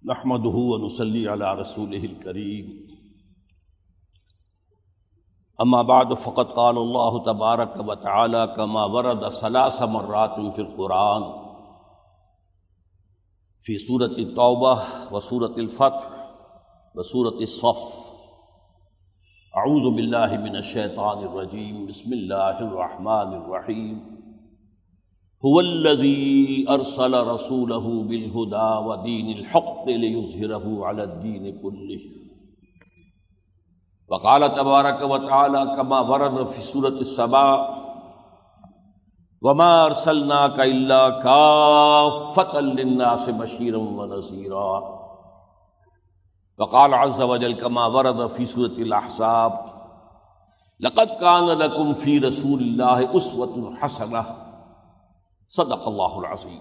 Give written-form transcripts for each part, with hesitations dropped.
نحمده ونصلي على رسوله الكريم اما بعد فقد قال الله تبارك وتعالى كما ورد 3 مرات في القرآن في سورة التوبة وسورة الفتح وسورة الصف. اعوذ بالله من الشيطان الرجيم. بسم الله الرحمن الرحيم. هو الذي ارسل رسوله بالهدى ودين الحق ليظهره على الدين كله. وقال تبارك وتعالى كما ورد في سورة السبا وما ارسلناك الا كافة للناس بشيرا ونذيرا. وقال عز وجل كما ورد في سورة الأحزاب لقد كان لكم في رسول الله أسوة حسنة. صدق اللہ العظیم.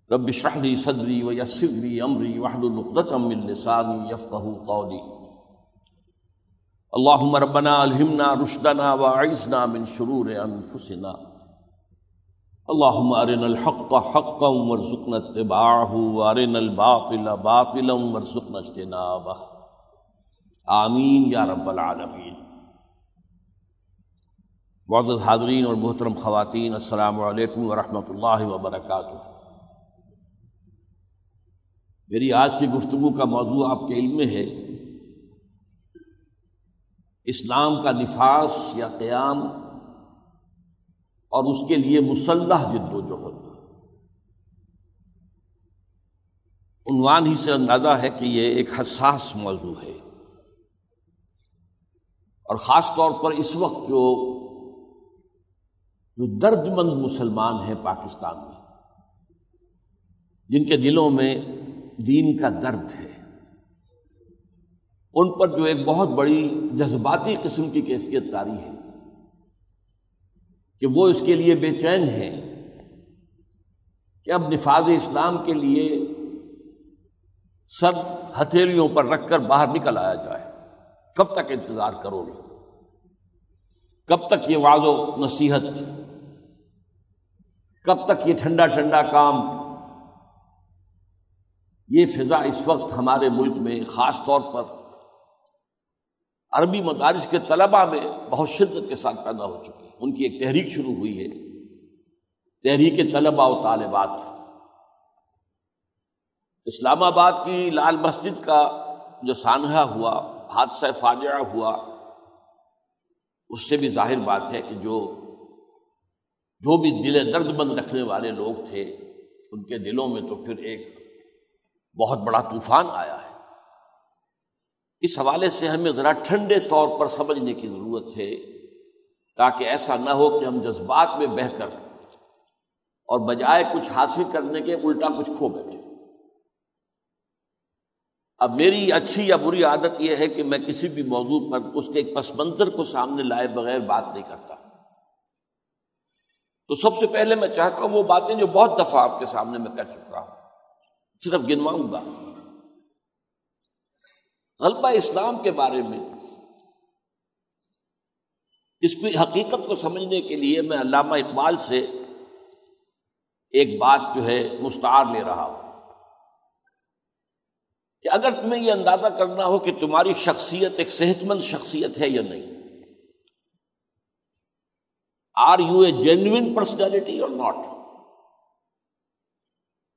رب اشرح لي صدری ویسر لي امری واحلل عقدۃ من لسانی یفقہوا قولی. اللهم ربنا الہمنا رشدنا واعذنا من شرور انفسنا. اللهم ارنا الحق حقا وارزقنا اتباعه وارنا الباطل باطلا وارزقنا اجتنابه. آمین یا رب العالمین. معزز حاضرین اور محترم خواتین، السلام علیکم ورحمۃ اللہ وبرکاتہ. میری آج کی گفتگو کا موضوع آپ کے علم میں ہے اسلام کا نفاذ یا قیام اور اس کے لیے مسلح جد و جہد. عنوان ہی سے اندازہ ہے کہ یہ ایک حساس موضوع ہے، اور خاص طور پر اس وقت جو درد مند مسلمان ہیں پاکستان میں، جن کے دلوں میں دین کا درد ہے، ان پر جو ایک بہت بڑی جذباتی قسم کی کیفیت طاری ہے کہ وہ اس کے لیے بے چین ہیں کہ اب نفاذ اسلام کے لیے سب ہتھیلیوں پر رکھ کر باہر نکل آیا جائے. کب تک انتظار کرو گے؟ کب تک یہ وعظ و نصیحت؟ کب تک یہ ٹھنڈا ٹھنڈا کام؟ یہ فضا اس وقت ہمارے ملک میں خاص طور پر عربی مدارس کے طلباء میں بہت شدت کے ساتھ پیدا ہو چکی ہے. ان کی ایک تحریک شروع ہوئی ہے، تحریک طلباء و طالبات. اسلام آباد کی لال مسجد کا جو سانحہ ہوا، حادثہ فاجعہ ہوا، اس سے بھی ظاہر بات ہے کہ جو بھی دل درد مند رکھنے والے لوگ تھے، ان کے دلوں میں تو پھر ایک بہت بڑا طوفان آیا ہے. اس حوالے سے ہمیں ذرا ٹھنڈے طور پر سمجھنے کی ضرورت ہے، تاکہ ایسا نہ ہو کہ ہم جذبات میں بہہ کر اور بجائے کچھ حاصل کرنے کے الٹا کچھ کھو بیٹھے. اب میری اچھی یا بری عادت یہ ہے کہ میں کسی بھی موضوع پر اس کے ایک پس منظر کو سامنے لائے بغیر بات نہیں کرتا. تو سب سے پہلے میں چاہتا ہوں وہ باتیں جو بہت دفعہ آپ کے سامنے میں کر چکا ہوں صرف گنواؤں گا. غلبہ اسلام کے بارے میں اس کی حقیقت کو سمجھنے کے لیے میں علامہ اقبال سے ایک بات جو ہے مستعار لے رہا ہوں کہ اگر تمہیں یہ اندازہ کرنا ہو کہ تمہاری شخصیت ایک صحت مند شخصیت ہے یا نہیں، are you a genuine personality or not,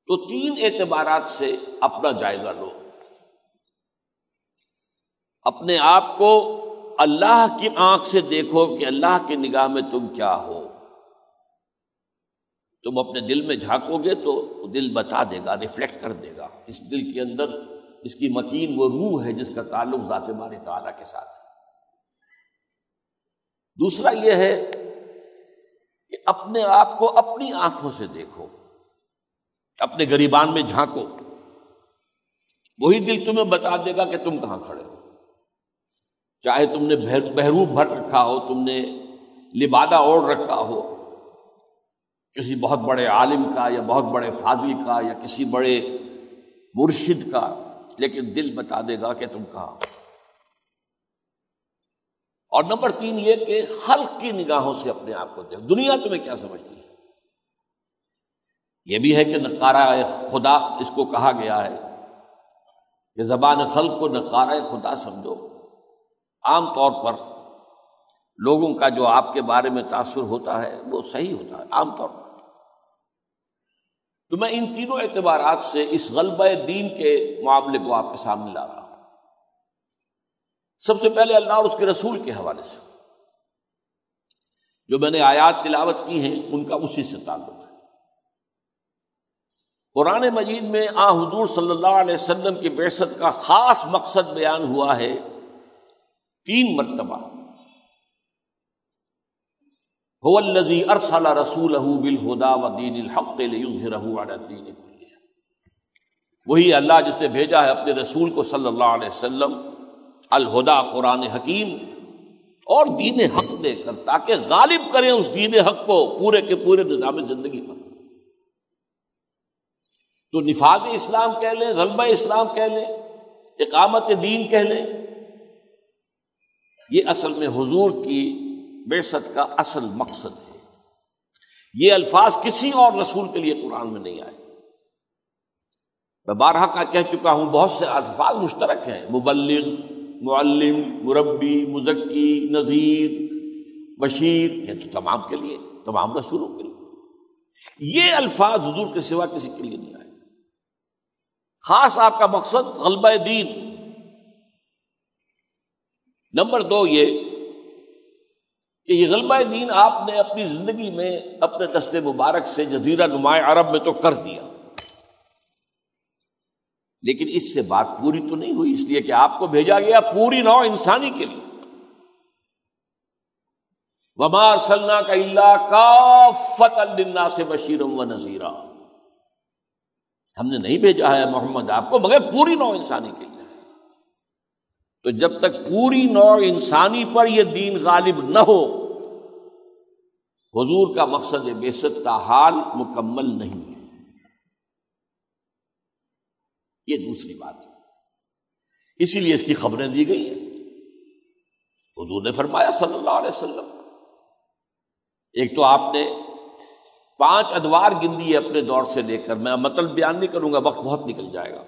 تو 3 اعتبارات سے اپنا جائزہ لو. اپنے آپ کو اللہ کی آنکھ سے دیکھو کہ اللہ کی نگاہ میں تم کیا ہو. تم اپنے دل میں جھانکو گے تو دل بتا دے گا، ریفلیکٹ کر دے گا. اس دل کے اندر اس کی متین وہ روح ہے جس کا تعلق ذات باری تعالیٰ کے ساتھ ہے. دوسرا یہ ہے کہ اپنے آپ کو اپنی آنکھوں سے دیکھو، اپنے گریبان میں جھانکو. وہی دل تمہیں بتا دے گا کہ تم کہاں کھڑے ہو. چاہے تم نے بہروپ بھر رکھا ہو، تم نے لبادہ اوڑھ رکھا ہو کسی بہت بڑے عالم کا یا بہت بڑے فاضل کا یا کسی بڑے مرشد کا، لیکن دل بتا دے گا کہ تم کہاں ہو. اور نمبر 3 یہ کہ خلق کی نگاہوں سے اپنے آپ کو دیکھو. دنیا تمہیں کیا سمجھتی ہے؟ یہ بھی ہے کہ نقارہ خدا اس کو کہا گیا ہے کہ زبان خلق کو نقارہ خدا سمجھو۔ عام طور پر لوگوں کا جو آپ کے بارے میں تاثر ہوتا ہے وہ صحیح ہوتا ہے عام طور پر۔ تو میں ان تینوں اعتبارات سے اس غلبہ دین کے معاملے کو آپ کے سامنے لا رہا ہوں۔ سب سے پہلے اللہ اور اس کے رسول کے حوالے سے جو میں نے آیات تلاوت کی ہیں ان کا اسی سے تعلق ہے۔ قرآن مجید میں حضور صلی اللہ علیہ وسلم کی بعثت کا خاص مقصد بیان ہوا ہے 3 مرتبہ۔ هو الذی ارسل رسولہ بالہدی ودین الحق لیظہرہ علی الدین کلہ، وہی اللہ جس نے بھیجا ہے اپنے رسول کو صلی اللہ علیہ وسلم الہدی قرآن حکیم اور دین حق دے کر، تاکہ غالب کریں اس دین حق کو پورے کے پورے نظام زندگی پر۔ تو نفاذ اسلام کہہ لیں، غلبہ اسلام کہہ لیں، اقامت دین کہہ لیں، یہ اصل میں حضور کی بعثت کا اصل مقصد ہے۔ یہ الفاظ کسی اور رسول کے لیے قرآن میں نہیں آئے۔ میں بارہا کا کہہ چکا ہوں، بہت سے الفاظ مشترک ہیں، مبلغ، معلم، مربی، مزکی، نذیر، بشیر، یہ تو تمام کے لیے، تمام رسولوں کے لیے۔ یہ الفاظ حضور کے سوا کسی کے لیے نہیں آئے۔ خاص آپ کا مقصد غلبہ دین۔ نمبر 2 یہ کہ یہ غلبہ دین آپ نے اپنی زندگی میں اپنے دست مبارک سے جزیرہ نما عرب میں تو کر دیا، لیکن اس سے بات پوری تو نہیں ہوئی، اس لیے کہ آپ کو بھیجا گیا پوری نوع انسانی کے لیے۔ وما ارسلناک الا کافۃ للناس بشیرا ونذیرا، ہم نے نہیں بھیجا ہے محمد آپ کو مگر پوری نوع انسانی کے لیے۔ تو جب تک پوری نوع انسانی پر یہ دین غالب نہ ہو، حضور کا مقصد بعثت تاحال مکمل نہیں ہے۔ یہ دوسری بات ہے، اسی لیے اس کی خبریں دی گئی ہیں۔ حضور نے فرمایا صلی اللہ علیہ وسلم، ایک تو آپ نے 5 ادوار گن دیے اپنے دور سے لے کر، میں مطلب بیان نہیں کروں گا، وقت بہت نکل جائے گا۔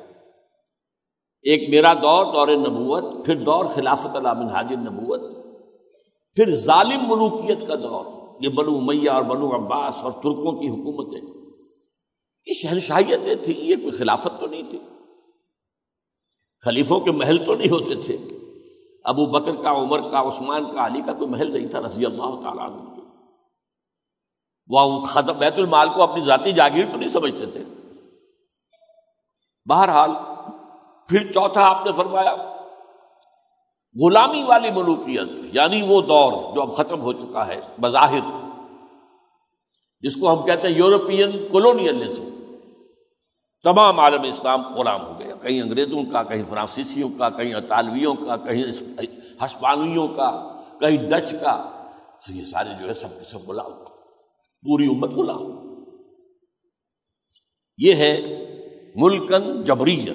ایک میرا دور نبوت، پھر دور خلافت علی منہاج النبوت، پھر ظالم ملوکیت کا دور، یہ بنو امیہ اور بنو عباس اور ترکوں کی حکومتیں، یہ شہنشاہیتیں تھیں، یہ کوئی خلافت تو نہیں تھی، خلیفوں کے محل تو نہیں ہوتے تھے، ابو بکر کا، عمر کا، عثمان کا، علی کا کوئی محل نہیں تھا رضی اللہ تعالیٰ عنہ۔ وہ بیت المال کو اپنی ذاتی جاگیر تو نہیں سمجھتے تھے۔ بہرحال پھر چوتھا آپ نے فرمایا غلامی والی ملوکیت، یعنی وہ دور جو اب ختم ہو چکا ہے بظاہر، جس کو ہم کہتے ہیں یورپین کولونیلزم، تمام عالم اسلام غلام ہو گیا، کہیں انگریزوں کا، کہیں فرانسیسیوں کا، کہیں اطالویوں کا، کہیں ہسپانویوں کا، کہیں ڈچ کا، تو یہ سارے جو ہے سب کے سب غلام، پوری امت غلام۔ یہ ہے ملکن جبرین۔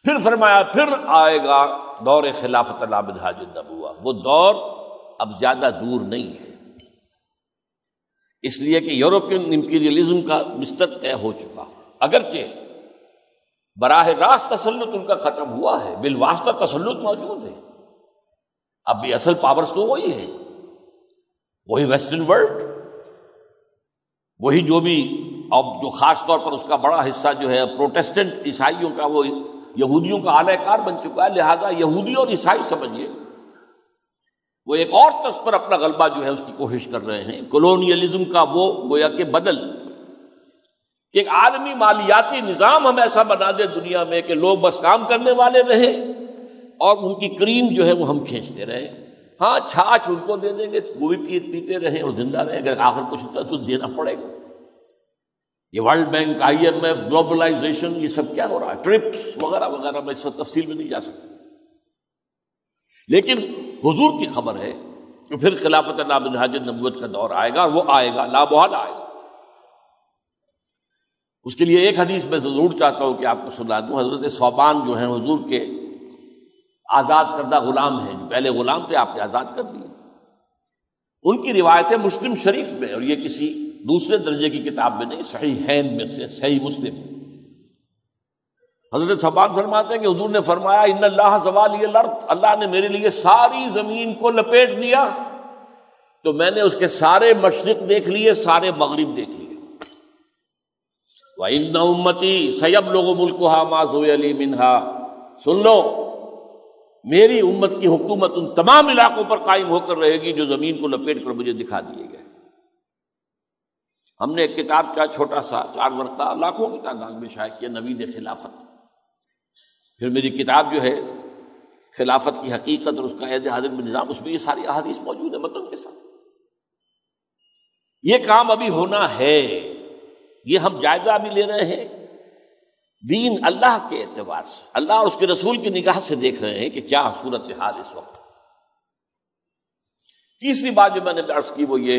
پھر فرمایا پھر آئے گا دور خلافت علی منہاج النبوہ، وہ دور اب زیادہ دور نہیں ہے، اس لیے کہ یورپین امپیریلزم کا بستر طے ہو چکا، اگرچہ براہ راست تسلط ان کا ختم ہوا ہے، بالواسطہ تسلط موجود ہے، اب بھی اصل پاورز تو وہی ہے، وہی ویسٹرن ورلڈ، وہی جو بھی اب جو خاص طور پر اس کا بڑا حصہ جو ہے پروٹیسٹنٹ عیسائیوں کا، وہ یہودیوں کا اعلی کار بن چکا ہے، لہذا یہودی اور عیسائی سمجھیے وہ ایک اور طرز پر اپنا غلبہ جو ہے اس کی کوشش کر رہے ہیں، کولونیلزم کا وہ گویا کہ بدل، کہ ایک عالمی مالیاتی نظام ہم ایسا بنا دیں دنیا میں کہ لوگ بس کام کرنے والے رہیں اور ان کی کریم جو ہے وہ ہم کھینچتے رہیں، ہاں چھاچھ ان کو دے دیں گے، وہ بھی پیتے رہیں اور زندہ رہیں، اگر آخر کچھ ہوتا تو دینا پڑے گا۔ یہ ورلڈ بینک، IMF، گلوبلائزیشن، یہ سب کیا ہو رہا ہے، ٹرپس وغیرہ وغیرہ، میں اس وقت تفصیل میں نہیں جا سکتا، لیکن حضور کی خبر ہے کہ پھر خلافت علی منہاج النبوت کا دور آئے گا، اور وہ آئے گا، لا محالہ آئے گا۔ اس کے لیے ایک حدیث میں ضرور چاہتا ہوں کہ آپ کو سنا دوں، حضرت ثوبان جو ہیں حضور کے آزاد کردہ غلام ہیں، جو پہلے غلام تھے آپ نے آزاد کر دیے، ان کی روایت ہے مسلم شریف میں، اور یہ کسی دوسرے درجے کی کتاب میں نہیں، صحیحین میں سے صحیح مسلم۔ حضرت ثوبان فرماتے ہیں کہ حضور نے فرمایا ان اللہ زوالی الارض، اللہ نے میرے لیے ساری زمین کو لپیٹ دیا تو میں نے اس کے سارے مشرق دیکھ لیے، سارے مغرب دیکھ لیے۔ وَإِنَّ أُمَّتِي سَيَبْلُغُ مُلْكُهَا مَا زُوِيَ لِي مِنْهَا، سن لو میری امت کی حکومت ان تمام علاقوں پر قائم ہو کر رہے گی جو زمین کو لپیٹ کر مجھے دکھا دیے گئے۔ ہم نے ایک کتاب کا چھوٹا سا 4 ورقہ لاکھوں کی تعداد میں شائع کیا، نوید خلافت۔ پھر میری کتاب جو ہے خلافت کی حقیقت اور اس کا عہد حاضر میں نظام، اس میں یہ ساری احادیث موجود ہے متن کے ساتھ۔ یہ کام ابھی ہونا ہے، یہ ہم جائزہ بھی لے رہے ہیں دین اللہ کے اعتبار سے، اللہ اور اس کے رسول کی نگاہ سے دیکھ رہے ہیں کہ کیا صورتحال اس وقت۔ تیسری بات جو میں نے عرض کی وہ یہ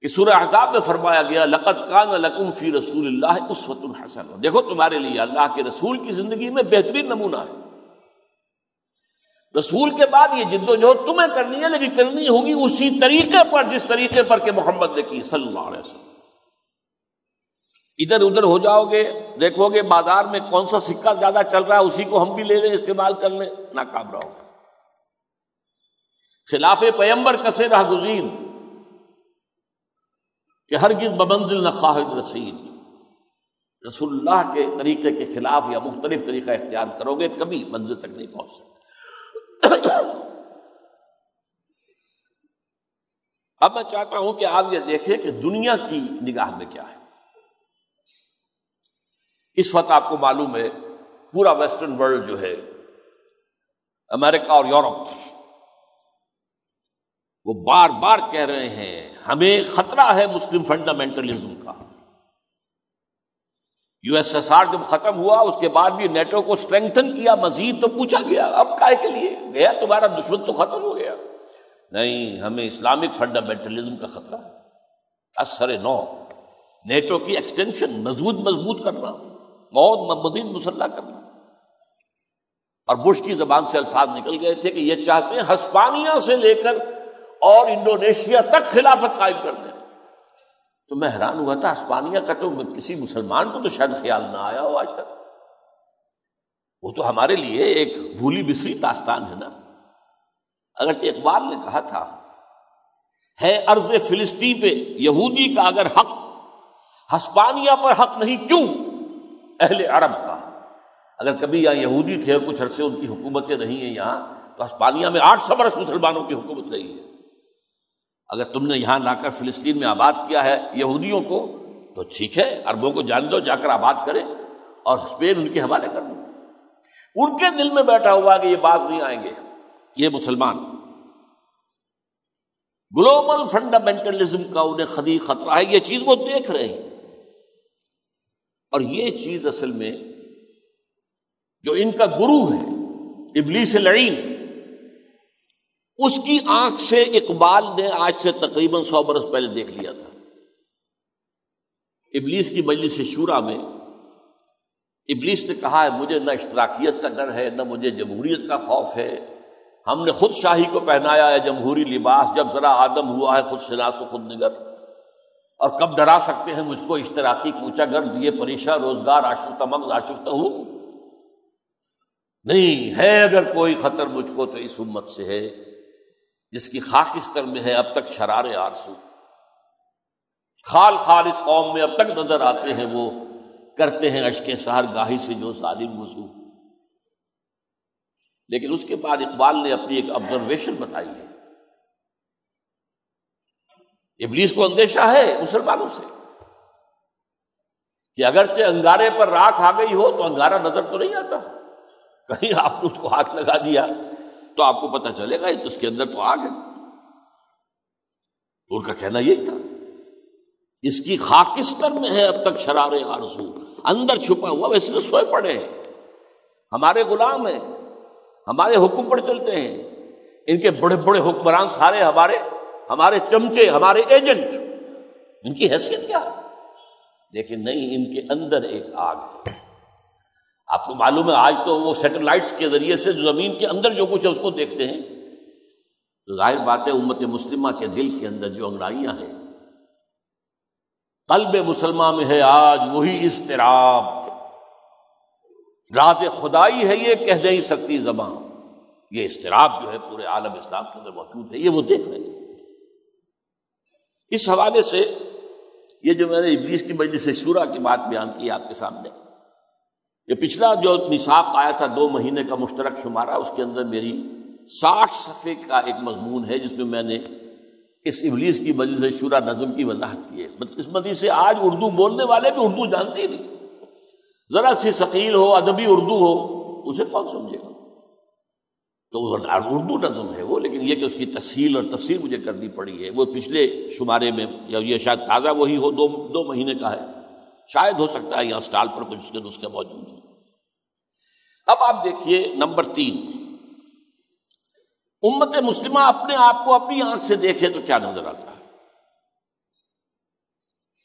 کہ سورہ احزاب میں فرمایا گیا لقد کان لکم فی رسول اللہ اسوۃ حسنہ، دیکھو تمہارے لیے اللہ کے رسول کی زندگی میں بہترین نمونہ ہے۔ رسول کے بعد یہ جدوجہد تمہیں کرنی ہے، لیکن کرنی ہوگی اسی طریقے پر جس طریقے پر کہ محمد نے کی صلی اللہ علیہ وسلم۔ ادھر ادھر ہو جاؤ گے، دیکھو گے بازار میں کون سا سکہ زیادہ چل رہا ہے اسی کو ہم بھی لے لیں، استعمال کر لیں، ناکام رہو گے۔ خلاف پیمبر کسے راہ گزین کہ ہرگز بمنزل نہ خواہد رسید، رسول اللہ کے طریقے کے خلاف یا مختلف طریقہ اختیار کرو گے کبھی منزل تک نہیں پہنچ سکتے۔ اب میں چاہتا ہوں کہ آپ یہ دیکھیں کہ دنیا کی نگاہ میں کیا ہے۔ اس وقت آپ کو معلوم ہے پورا ویسٹرن ورلڈ جو ہے، امریکہ اور یورپ، وہ بار بار کہہ رہے ہیں ہمیں خطرہ ہے مسلم فنڈامنٹلزم کا۔ یو ایس ایس آر جب ختم ہوا اس کے بعد بھی نیٹو کو سٹرینگتھن کیا مزید، تو پوچھا گیا اب کائے کے لیے گیا، تمہارا دشمن تو ختم ہو گیا۔ نہیں، ہمیں اسلامک فنڈامنٹلزم کا خطرہ ہے۔ اثر نو نیٹو کی ایکسٹینشن مضبوط کرنا، بہت مزید مسلح کرنا۔ اور بش کی زبان سے الفاظ نکل گئے تھے کہ یہ چاہتے ہیں ہسپانیہ سے لے کر اور انڈونیشیا تک خلافت قائم کر دیں۔ تو میں حیران ہوا تھا، ہسپانیہ کا تو کسی مسلمان کو تو شاید خیال نہ آیا ہو آج تک، وہ تو ہمارے لیے ایک بھولی بسری داستان ہے نا۔ اگرچہ اقبال نے کہا تھا ہے ارض فلسطین پہ یہودی کا اگر حق، ہسپانیہ پر حق نہیں کیوں اہل عرب کا؟ اگر کبھی یہاں یہودی تھے اور کچھ عرصے ان کی حکومتیں رہی ہیں یہاں، تو ہسپانیہ میں 800 برس مسلمانوں کی حکومت رہی ہے۔ اگر تم نے یہاں لا کر فلسطین میں آباد کیا ہے یہودیوں کو تو ٹھیک ہے، عربوں کو جان دو، جا کر آباد کریں اور اسپین ان کے حوالے کر دو۔ ان کے دل میں بیٹھا ہوا کہ یہ باز نہیں آئیں گے یہ مسلمان۔ گلوبل فنڈامنٹلزم کا انہیں خطرہ ہے، یہ چیز وہ دیکھ رہے ہیں۔ اور یہ چیز اصل میں جو ان کا گرو ہے ابلیس لعین، اس کی آنکھ سے اقبال نے آج سے تقریباً 100 برس پہلے دیکھ لیا تھا۔ ابلیس کی مجلس شورا میں ابلیس نے کہا ہے مجھے نہ اشتراکیت کا ڈر ہے، نہ مجھے جمہوریت کا خوف ہے، ہم نے خود شاہی کو پہنایا ہے جمہوری لباس، جب ذرا آدم ہوا ہے خود شناس و خود نگر، اور کب ڈرا سکتے ہیں مجھ کو اشتراکی کوچہ گرد یہ پریشاں روزگار آشفتہ مغز آشفتہ ہوں؟ نہیں ہے، اگر کوئی خطر مجھ کو تو اس امت سے ہے جس کی خاکستر میں ہے اب تک شرار آرزو، خال اس قوم میں اب تک نظر آتے ہیں، وہ کرتے ہیں اشک سحر گاہی سے جو ظالم وضو۔ لیکن اس کے بعد اقبال نے اپنی ایک آبزرویشن بتائی ہے، ابلیس کو اندیشہ ہے مسلمانوں سے کہ اگرچہ انگارے پر راکھ آ گئی ہو تو انگارہ نظر تو نہیں آتا، کہیں آپ نے اس کو ہاتھ لگا دیا تو آپ کو پتہ چلے گا اس کے اندر تو آگ ہے۔ تو ان کا کہنا یہی تھا اس کی خاکستر میں ہے اب تک شرار آرزو، اندر چھپا ہوا، ویسے تو سوئے پڑے ہیں، ہمارے غلام ہیں، ہمارے حکم پر چلتے ہیں، ان کے بڑے بڑے حکمران سارے ہمارے چمچے، ہمارے ایجنٹ، ان کی حیثیت کیا ہے؟ لیکن نہیں، ان کے اندر ایک آگ ہے۔ آپ کو معلوم ہے آج تو وہ سیٹلائٹس کے ذریعے سے جو زمین کے اندر جو کچھ ہے اس کو دیکھتے ہیں، تو ظاہر بات ہے امت مسلمہ کے دل کے اندر جو انگڑائیاں ہیں قلب مسلمان میں ہے آج وہی اضطراب، راز خدائی ہے یہ کہہ نہیں سکتی زبان، یہ اضطراب جو ہے پورے عالم اسلام کے اندر موجود ہے، یہ وہ دیکھ رہے ہیں۔ اس حوالے سے یہ جو میں نے ابلیس کی مجلس شورا کی بات بیان کی آپ کے سامنے، یہ پچھلا جو میثاق آیا تھا 2 مہینے کا مشترک شمارہ، اس کے اندر میری 60 صفحے کا ایک مضمون ہے جس میں میں نے اس ابلیس کی مجلس شورا نظم کی وضاحت کی ہے۔ بدقسمتی سے آج اردو بولنے والے بھی اردو جانتے ہی نہیں، ذرا سی ثقیل ہو ادبی اردو ہو اسے کون سمجھے گا؟ تو اردو نظم ہے وہ، لیکن یہ کہ اس کی تسہیل اور تفسیر مجھے کرنی پڑی ہے، وہ پچھلے شمارے میں، یا یہ شاید تازہ وہی ہو، 2 مہینے کا ہے، شاید ہو سکتا ہے یہاں سٹال پر کچھ اس کے نسخے موجود ہیں۔ اب آپ دیکھیے نمبر 3، امت مسلمہ اپنے آپ کو اپنی آنکھ سے دیکھے تو کیا نظر آتا ہے؟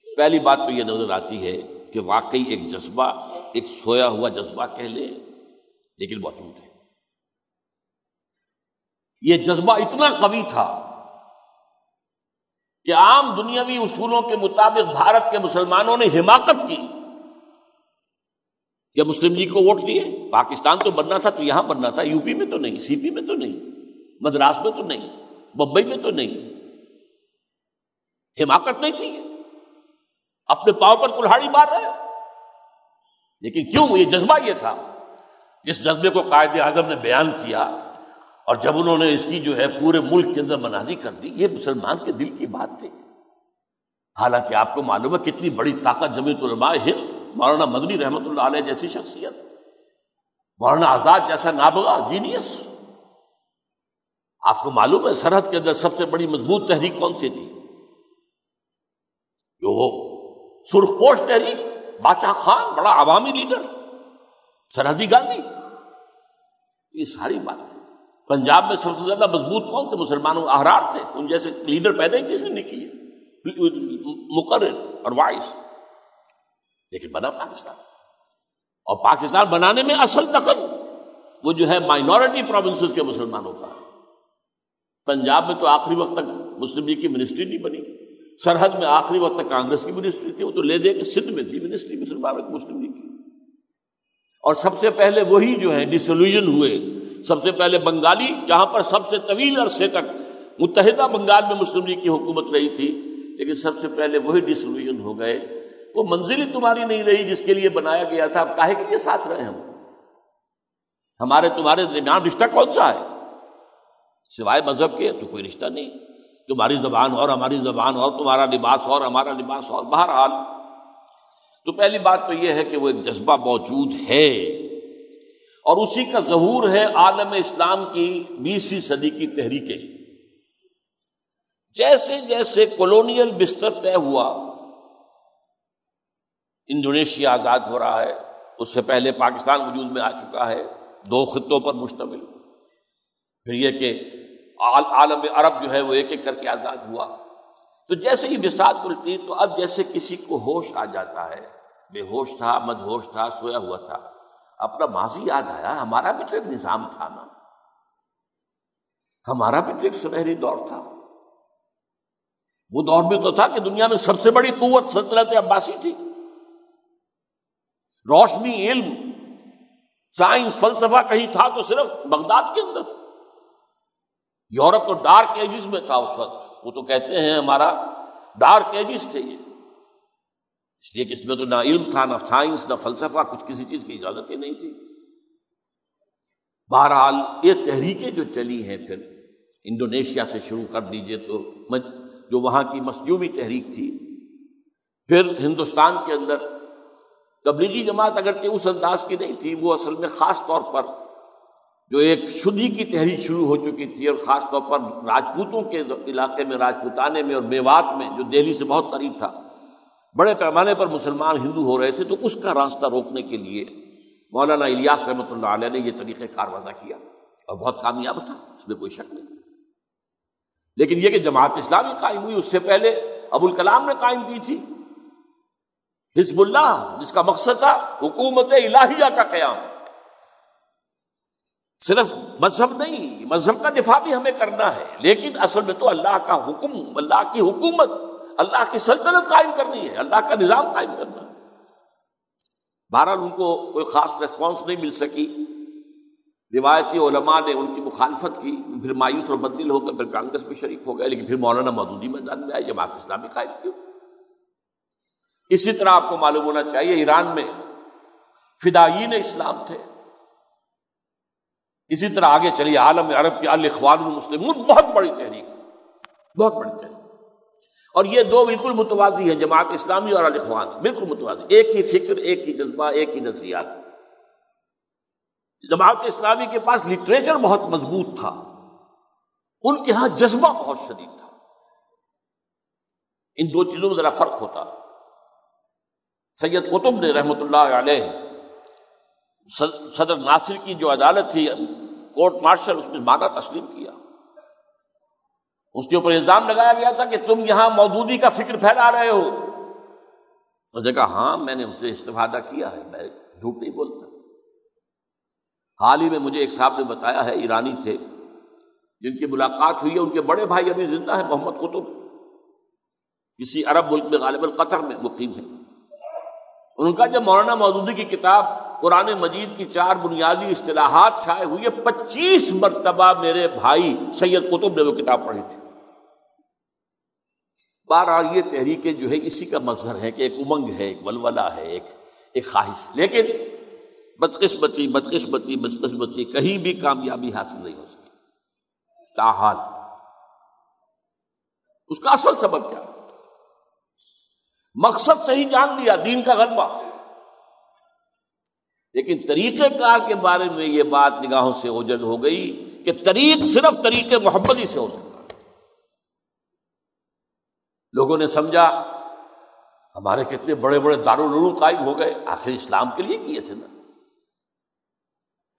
پہلی بات تو یہ نظر آتی ہے کہ واقعی ایک جذبہ، ایک سویا ہوا جذبہ کہہ لیں لیکن موجود ہے۔ یہ جذبہ اتنا قوی تھا کہ عام دنیاوی اصولوں کے مطابق بھارت کے مسلمانوں نے حماقت کی کہ مسلم لیگ کو ووٹ دیے۔ پاکستان تو بننا تھا تو یہاں بننا تھا، یو پی میں تو نہیں، سی پی میں تو نہیں، مدراس میں تو نہیں، بمبئی میں تو نہیں۔ حماقت نہیں تھی، اپنے پاؤں پر کلہاڑی مار رہے، لیکن کیوں؟ یہ جذبہ یہ تھا، جس جذبے کو قائد اعظم نے بیان کیا، اور جب انہوں نے اس کی جو ہے پورے ملک کے اندر منادی کر دی، یہ مسلمان کے دل کی بات تھی۔ حالانکہ آپ کو معلوم ہے کتنی بڑی طاقت جمعیت علماء ہند، مولانا مدنی رحمۃ اللہ علیہ جیسی شخصیت، مولانا آزاد جیسا نابغہ جینیس۔ آپ کو معلوم ہے سرحد کے اندر سب سے بڑی مضبوط تحریک کون سی تھی؟ جو وہ سرخ پوش تحریک، باچا خان بڑا عوامی لیڈر، سرحدی گاندھی، یہ ساری باتیں۔ پنجاب میں سب سے زیادہ مضبوط کون تھے؟ مسلمانوں احرار تھے، ان جیسے لیڈر پیدا ہی کس نے نہیں کیے، مقرر اور وائس، لیکن بنا پاکستان۔ اور پاکستان بنانے میں اصل دخل وہ جو ہے مائنورٹی پروونسز کے مسلمانوں کا۔ پنجاب میں تو آخری وقت تک مسلم لیگ کی منسٹری نہیں بنی، سرحد میں آخری وقت تک کانگریس کی منسٹری تھی، وہ تو لے دے کے سندھ میں تھی منسٹری مسلمانوں کی، مسلم لیگ کی۔ اور سب سے پہلے وہی جو ہے ڈسولوژن ہوئے، سب سے پہلے بنگالی، جہاں پر سب سے طویل عرصے تک متحدہ بنگال میں مسلم لیگ کی حکومت رہی تھی، لیکن سب سے پہلے وہی ڈسولوژن ہو گئے۔ وہ منزل ہی تمہاری نہیں رہی جس کے لیے بنایا گیا تھا، اب کاہے کے لیے ساتھ رہے ہم؟ ہمارے تمہارے درمیان رشتہ کون سا ہے سوائے مذہب کے؟ تو کوئی رشتہ نہیں، تمہاری زبان اور ہماری زبان اور، تمہارا لباس اور ہمارا لباس اور۔ بہرحال تو پہلی بات تو یہ ہے کہ وہ ایک جذبہ موجود ہے، اور اسی کا ظہور ہے عالم اسلام کی 20ویں صدی کی تحریکیں۔ جیسے جیسے کولونیل بستر طے ہوا، انڈونیشیا آزاد ہو رہا ہے، اس سے پہلے پاکستان وجود میں آ چکا ہے، 2 خطوں پر مشتمل، پھر یہ کہ عالم عرب جو ہے وہ ایک ایک کر کے آزاد ہوا۔ تو جیسے ہی بساط الٹی تو اب جیسے کسی کو ہوش آ جاتا ہے، بے ہوش تھا، مدہوش تھا، سویا ہوا تھا، اپنا ماضی یاد آیا، ہمارا بھی تو ایک نظام تھا نا، ہمارا بھی تو ایک سنہری دور تھا۔ وہ دور بھی تو تھا کہ دنیا میں سب سے بڑی قوت سلطنت عباسی تھی، روشنی، علم، سائنس، فلسفہ کہیں تھا تو صرف بغداد کے اندر۔ یورپ تو ڈارک ایجز میں تھا اس وقت، وہ تو کہتے ہیں ہمارا ڈارک ایجز تھے یہ، اس لیے کہ اس میں تو نہ علم تھا، نہ سائنس، نہ فلسفہ، کچھ کسی چیز کی اجازت ہی نہیں تھی۔ بہرحال یہ تحریکیں جو چلی ہیں، پھر انڈونیشیا سے شروع کر دیجئے تو جو وہاں کی مسجوبی تحریک تھی، پھر ہندوستان کے اندر تبلیغی جماعت اگرچہ اس انداز کی نہیں تھی، وہ اصل میں خاص طور پر جو ایک شدی کی تحریک شروع ہو چکی تھی، اور خاص طور پر راجپوتوں کے علاقے میں، راجپوتانے میں اور میوات میں، جو دہلی سے بہت قریب تھا، بڑے پیمانے پر مسلمان ہندو ہو رہے تھے، تو اس کا راستہ روکنے کے لیے مولانا الیاس رحمۃ اللہ علیہ نے یہ طریقہ کار وضع کیا، اور بہت کامیاب تھا، اس میں کوئی شک نہیں۔ لیکن یہ کہ جماعت اسلامی قائم ہوئی، اس سے پہلے ابوالکلام نے قائم کی تھی حزب اللہ، جس کا مقصد تھا حکومت الہیہ کا قیام۔ صرف مذہب نہیں، مذہب کا دفاع بھی ہمیں کرنا ہے، لیکن اصل میں تو اللہ کا حکم، اللہ کی حکومت، اللہ کی سلطنت قائم کرنی ہے، اللہ کا نظام قائم کرنا ہے۔ بہرحال ان کو کوئی خاص ریسپانس نہیں مل سکی، روایتی علماء نے ان کی مخالفت کی، پھر مایوس اور بددل ہو کر پھر کانگریس میں شریک ہو گئے، لیکن پھر مولانا مودودی میدان میں آئے، جماعت اسلامی قائم کی۔ اسی طرح آپ کو معلوم ہونا چاہیے ایران میں فدائین اسلام تھے، اسی طرح آگے چلیے عالم عرب کے الاخوان المسلمون، بہت بڑی تحریک، بہت بڑی تحریک، اور یہ دو بالکل متوازی ہیں، جماعت اسلامی اور الاخوان بالکل متوازی، ایک ہی فکر، ایک ہی جذبہ، ایک ہی نظریات۔ جماعت اسلامی کے پاس لٹریچر بہت مضبوط تھا، ان کے ہاں جذبہ بہت شدید تھا، ان دو چیزوں میں ذرا فرق ہوتا۔ سید قطب نے رحمۃ اللہ علیہ صدر ناصر کی جو عدالت تھی، کورٹ مارشل، اس میں مانع تسلیم کیا، اس کے اوپر الزام لگایا گیا تھا کہ تم یہاں مودودی کا فکر پھیلا رہے ہو، اس نے کہا ہاں میں نے ان سے استفادہ کیا ہے، میں جھوٹ نہیں بولتا۔ حال ہی میں مجھے ایک صاحب نے بتایا ہے، ایرانی تھے جن کی ملاقات ہوئی ہے، ان کے بڑے بھائی ابھی زندہ ہیں، محمد قطب، کسی عرب ملک میں غالباً قطر میں مقیم ہیں۔ ان کا جب مولانا مودودی کی کتاب قرآن مجید کی 4 بنیادی اصطلاحات شائع ہوئی ہے، 25 مرتبہ میرے بھائی سید قطب نے وہ کتاب پڑھی تھی۔ بہرحال یہ تحریکیں جو ہے اسی کا مظہر ہے کہ ایک امنگ ہے، ایک ولولہ ہے، ایک خواہش، لیکن بدقسمتی کہیں بھی کامیابی حاصل نہیں ہو سکی تاحال۔ اس کا اصل سبب کیا؟ مقصد صحیح جان لیا، دین کا غلبہ، لیکن طریقہ کار کے بارے میں یہ بات نگاہوں سے اوجھل ہو گئی کہ طریق صرف طریق محمدی سے ہو سکتا۔ لوگوں نے سمجھا ہمارے کتنے بڑے بڑے دارالعلوم قائم ہو گئے، آخر اسلام کے لیے کیے تھے نا،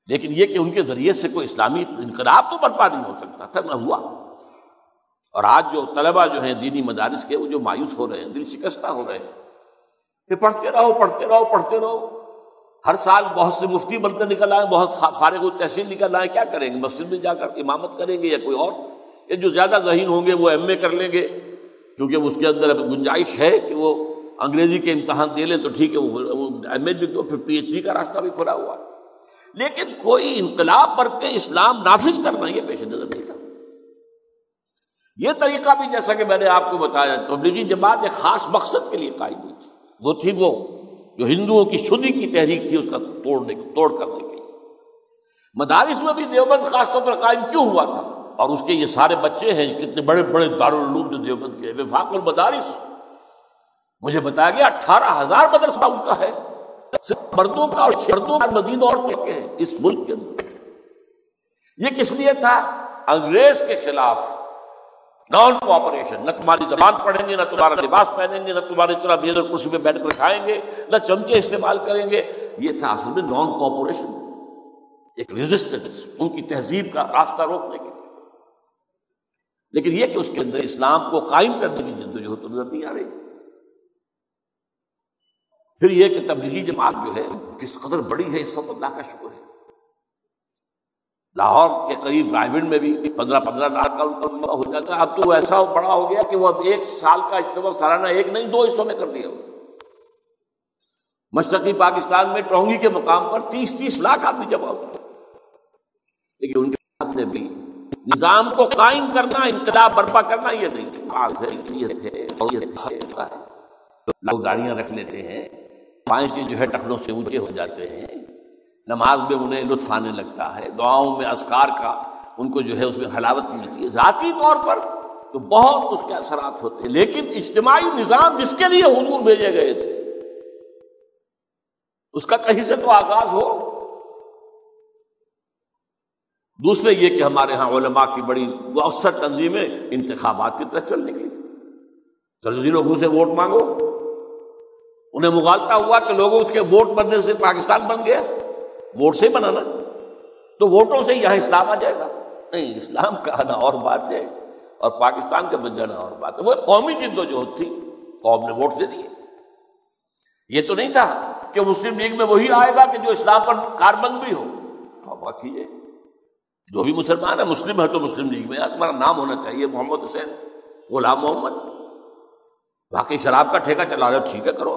لیکن یہ کہ ان کے ذریعے سے کوئی اسلامی انقلاب تو برپا نہیں ہو سکتا تھا، نہ ہوا۔ اور آج جو طلبہ جو ہیں دینی مدارس کے، وہ جو مایوس ہو رہے ہیں، دل شکستہ ہو رہے ہیں، کہ پڑھتے رہو، ہر سال بہت سے مفتی بن کر نکل آئے، بہت فارغ التحصیل نکل آئے، کیا کریں گے؟ مسجد میں جا کر امامت کریں گے یا کوئی اور؟ یہ جو زیادہ ذہین ہوں گے وہ ایم اے کر لیں گے، کیونکہ اس کے اندر گنجائش ہے کہ وہ انگریزی کے امتحان دے لیں تو ٹھیک ہے، وہ ایم اے بھی، پھر پی ایچ ڈی کا راستہ بھی کھلا ہوا، لیکن کوئی انقلاب پر کے اسلام نافذ کرنا یہ پیش نظر نہیں تھا۔ یہ طریقہ بھی جیسا کہ میں نے آپ کو بتایا، تبلیغی جماعت ایک خاص مقصد کے لیے قائم ہوئی تھی، وہ تھی وہ جو ہندوؤں کی شدی کی تحریک تھی، اس کا توڑ کرنے کے لیے۔ مدارس میں بھی دیوبند خاص طور پر قائم کیوں ہوا تھا؟ اور اس کے یہ سارے بچے ہیں، کتنے بڑے بڑے دارالعلوم جو دیوبند کے، وفاق المدارس، مجھے بتایا گیا 18,000 مدرسہ ان کا ہے، صرف مردوں کا، اور مردوں کا مزید عورتوں کے ہیں اس ملک کے اندر۔ یہ کس لیے تھا؟ انگریز کے خلاف نان کوآپریشن، نہ تمہاری زبان پڑھیں گے، نہ تمہارا لباس پہنیں گے، نہ تمہاری طرح میز اور کرسی پہ بیٹھ کر کھائیں گے، نہ چمچے استعمال کریں گے۔ یہ تھا اصل میں نان کوآپریشن، ایک ریزسٹنس، ان کی تہذیب کا راستہ روکنے کے لیے۔ لیکن یہ کہ اس کے اندر اسلام کو قائم کرنے کی جدوجہد تو نظر نہیں آ رہی۔ پھر یہ کہ تبلیغی جماعت جو ہے کس قدر بڑی ہے، اس وقت اللہ کا شکر ہے۔ لاہور کے قریب رائے میں بھی 15 لاکھ کا ان کا اجتماع ہو جاتا ہے۔ اب تو وہ ایسا بڑا ہو گیا کہ وہ اب 1 سال کا اجتماع سالانہ 1 نہیں 2 حصوں میں کر دیا۔ مشرقی پاکستان میں ٹونگی کے مقام پر 30 لاکھ آدمی جمع ہوتے ہیں، لیکن ان کے ساتھ نے بھی نظام کو قائم کرنا، انقلاب برپا کرنا یہ نہیں ہے۔ لوگ گاڑیاں رکھ لیتے ہیں، پائچے جو ہے ٹخنوں سے اونچے ہو جاتے ہیں، نماز میں انہیں لطف آنے لگتا ہے، دعاؤں میں اذکار کا ان کو جو ہے اس میں حلاوت ملتی ہے، ذاتی طور پر تو بہت اس کے اثرات ہوتے ہیں، لیکن اجتماعی نظام جس کے لیے حضور بھیجے گئے تھے اس کا کہیں سے تو آغاز ہو۔ دوسرے یہ کہ ہمارے ہاں علماء کی بڑی مؤثر تنظیمیں انتخابات کی طرف چل نکلی، چلو لوگوں سے ووٹ مانگو، انہیں مغالطہ ہوا کہ لوگوں اس کے ووٹ بننے سے پاکستان بن گیا، ووٹ سے بنانا تو ووٹوں سے یہاں اسلام آ جائے گا، نہیں، اسلام کا آنا اور بات ہے اور پاکستان کا بن جانا اور بات ہے۔ وہ قومی جدوجہد تھی، قوم نے ووٹ دے دیے۔ یہ تو نہیں تھا کہ مسلم لیگ میں وہی آئے گا کہ جو اسلام پر کاربند بھی ہو۔ توبہ کیجیے، جو بھی مسلمان ہے، مسلم ہے تو مسلم لیگ میں تمہارا نام ہونا چاہیے محمد حسین، غلام محمد۔ واقعی شراب کا ٹھیکہ چلا رہے ٹھیک ہے کرو،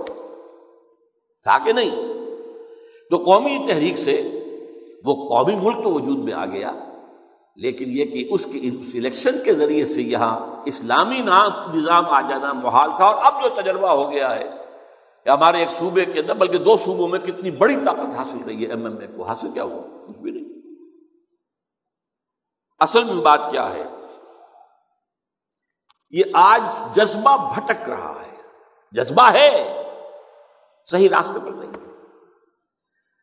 تھا کہ نہیں؟ تو قومی تحریک سے وہ قومی ملک تو وجود میں آ گیا، لیکن یہ کہ اس کی سلیکشن کے ذریعے سے یہاں اسلامی نظام آ جانا محال تھا۔ اور اب جو تجربہ ہو گیا ہے کہ ہمارے ایک صوبے کے اندر بلکہ 2 صوبوں میں کتنی بڑی طاقت حاصل رہی ہے، ایم اے کو حاصل کیا ہوا؟ کچھ بھی نہیں۔ اصل میں بات کیا ہے، یہ آج جذبہ بھٹک رہا ہے، جذبہ ہے صحیح راستے پر نہیں۔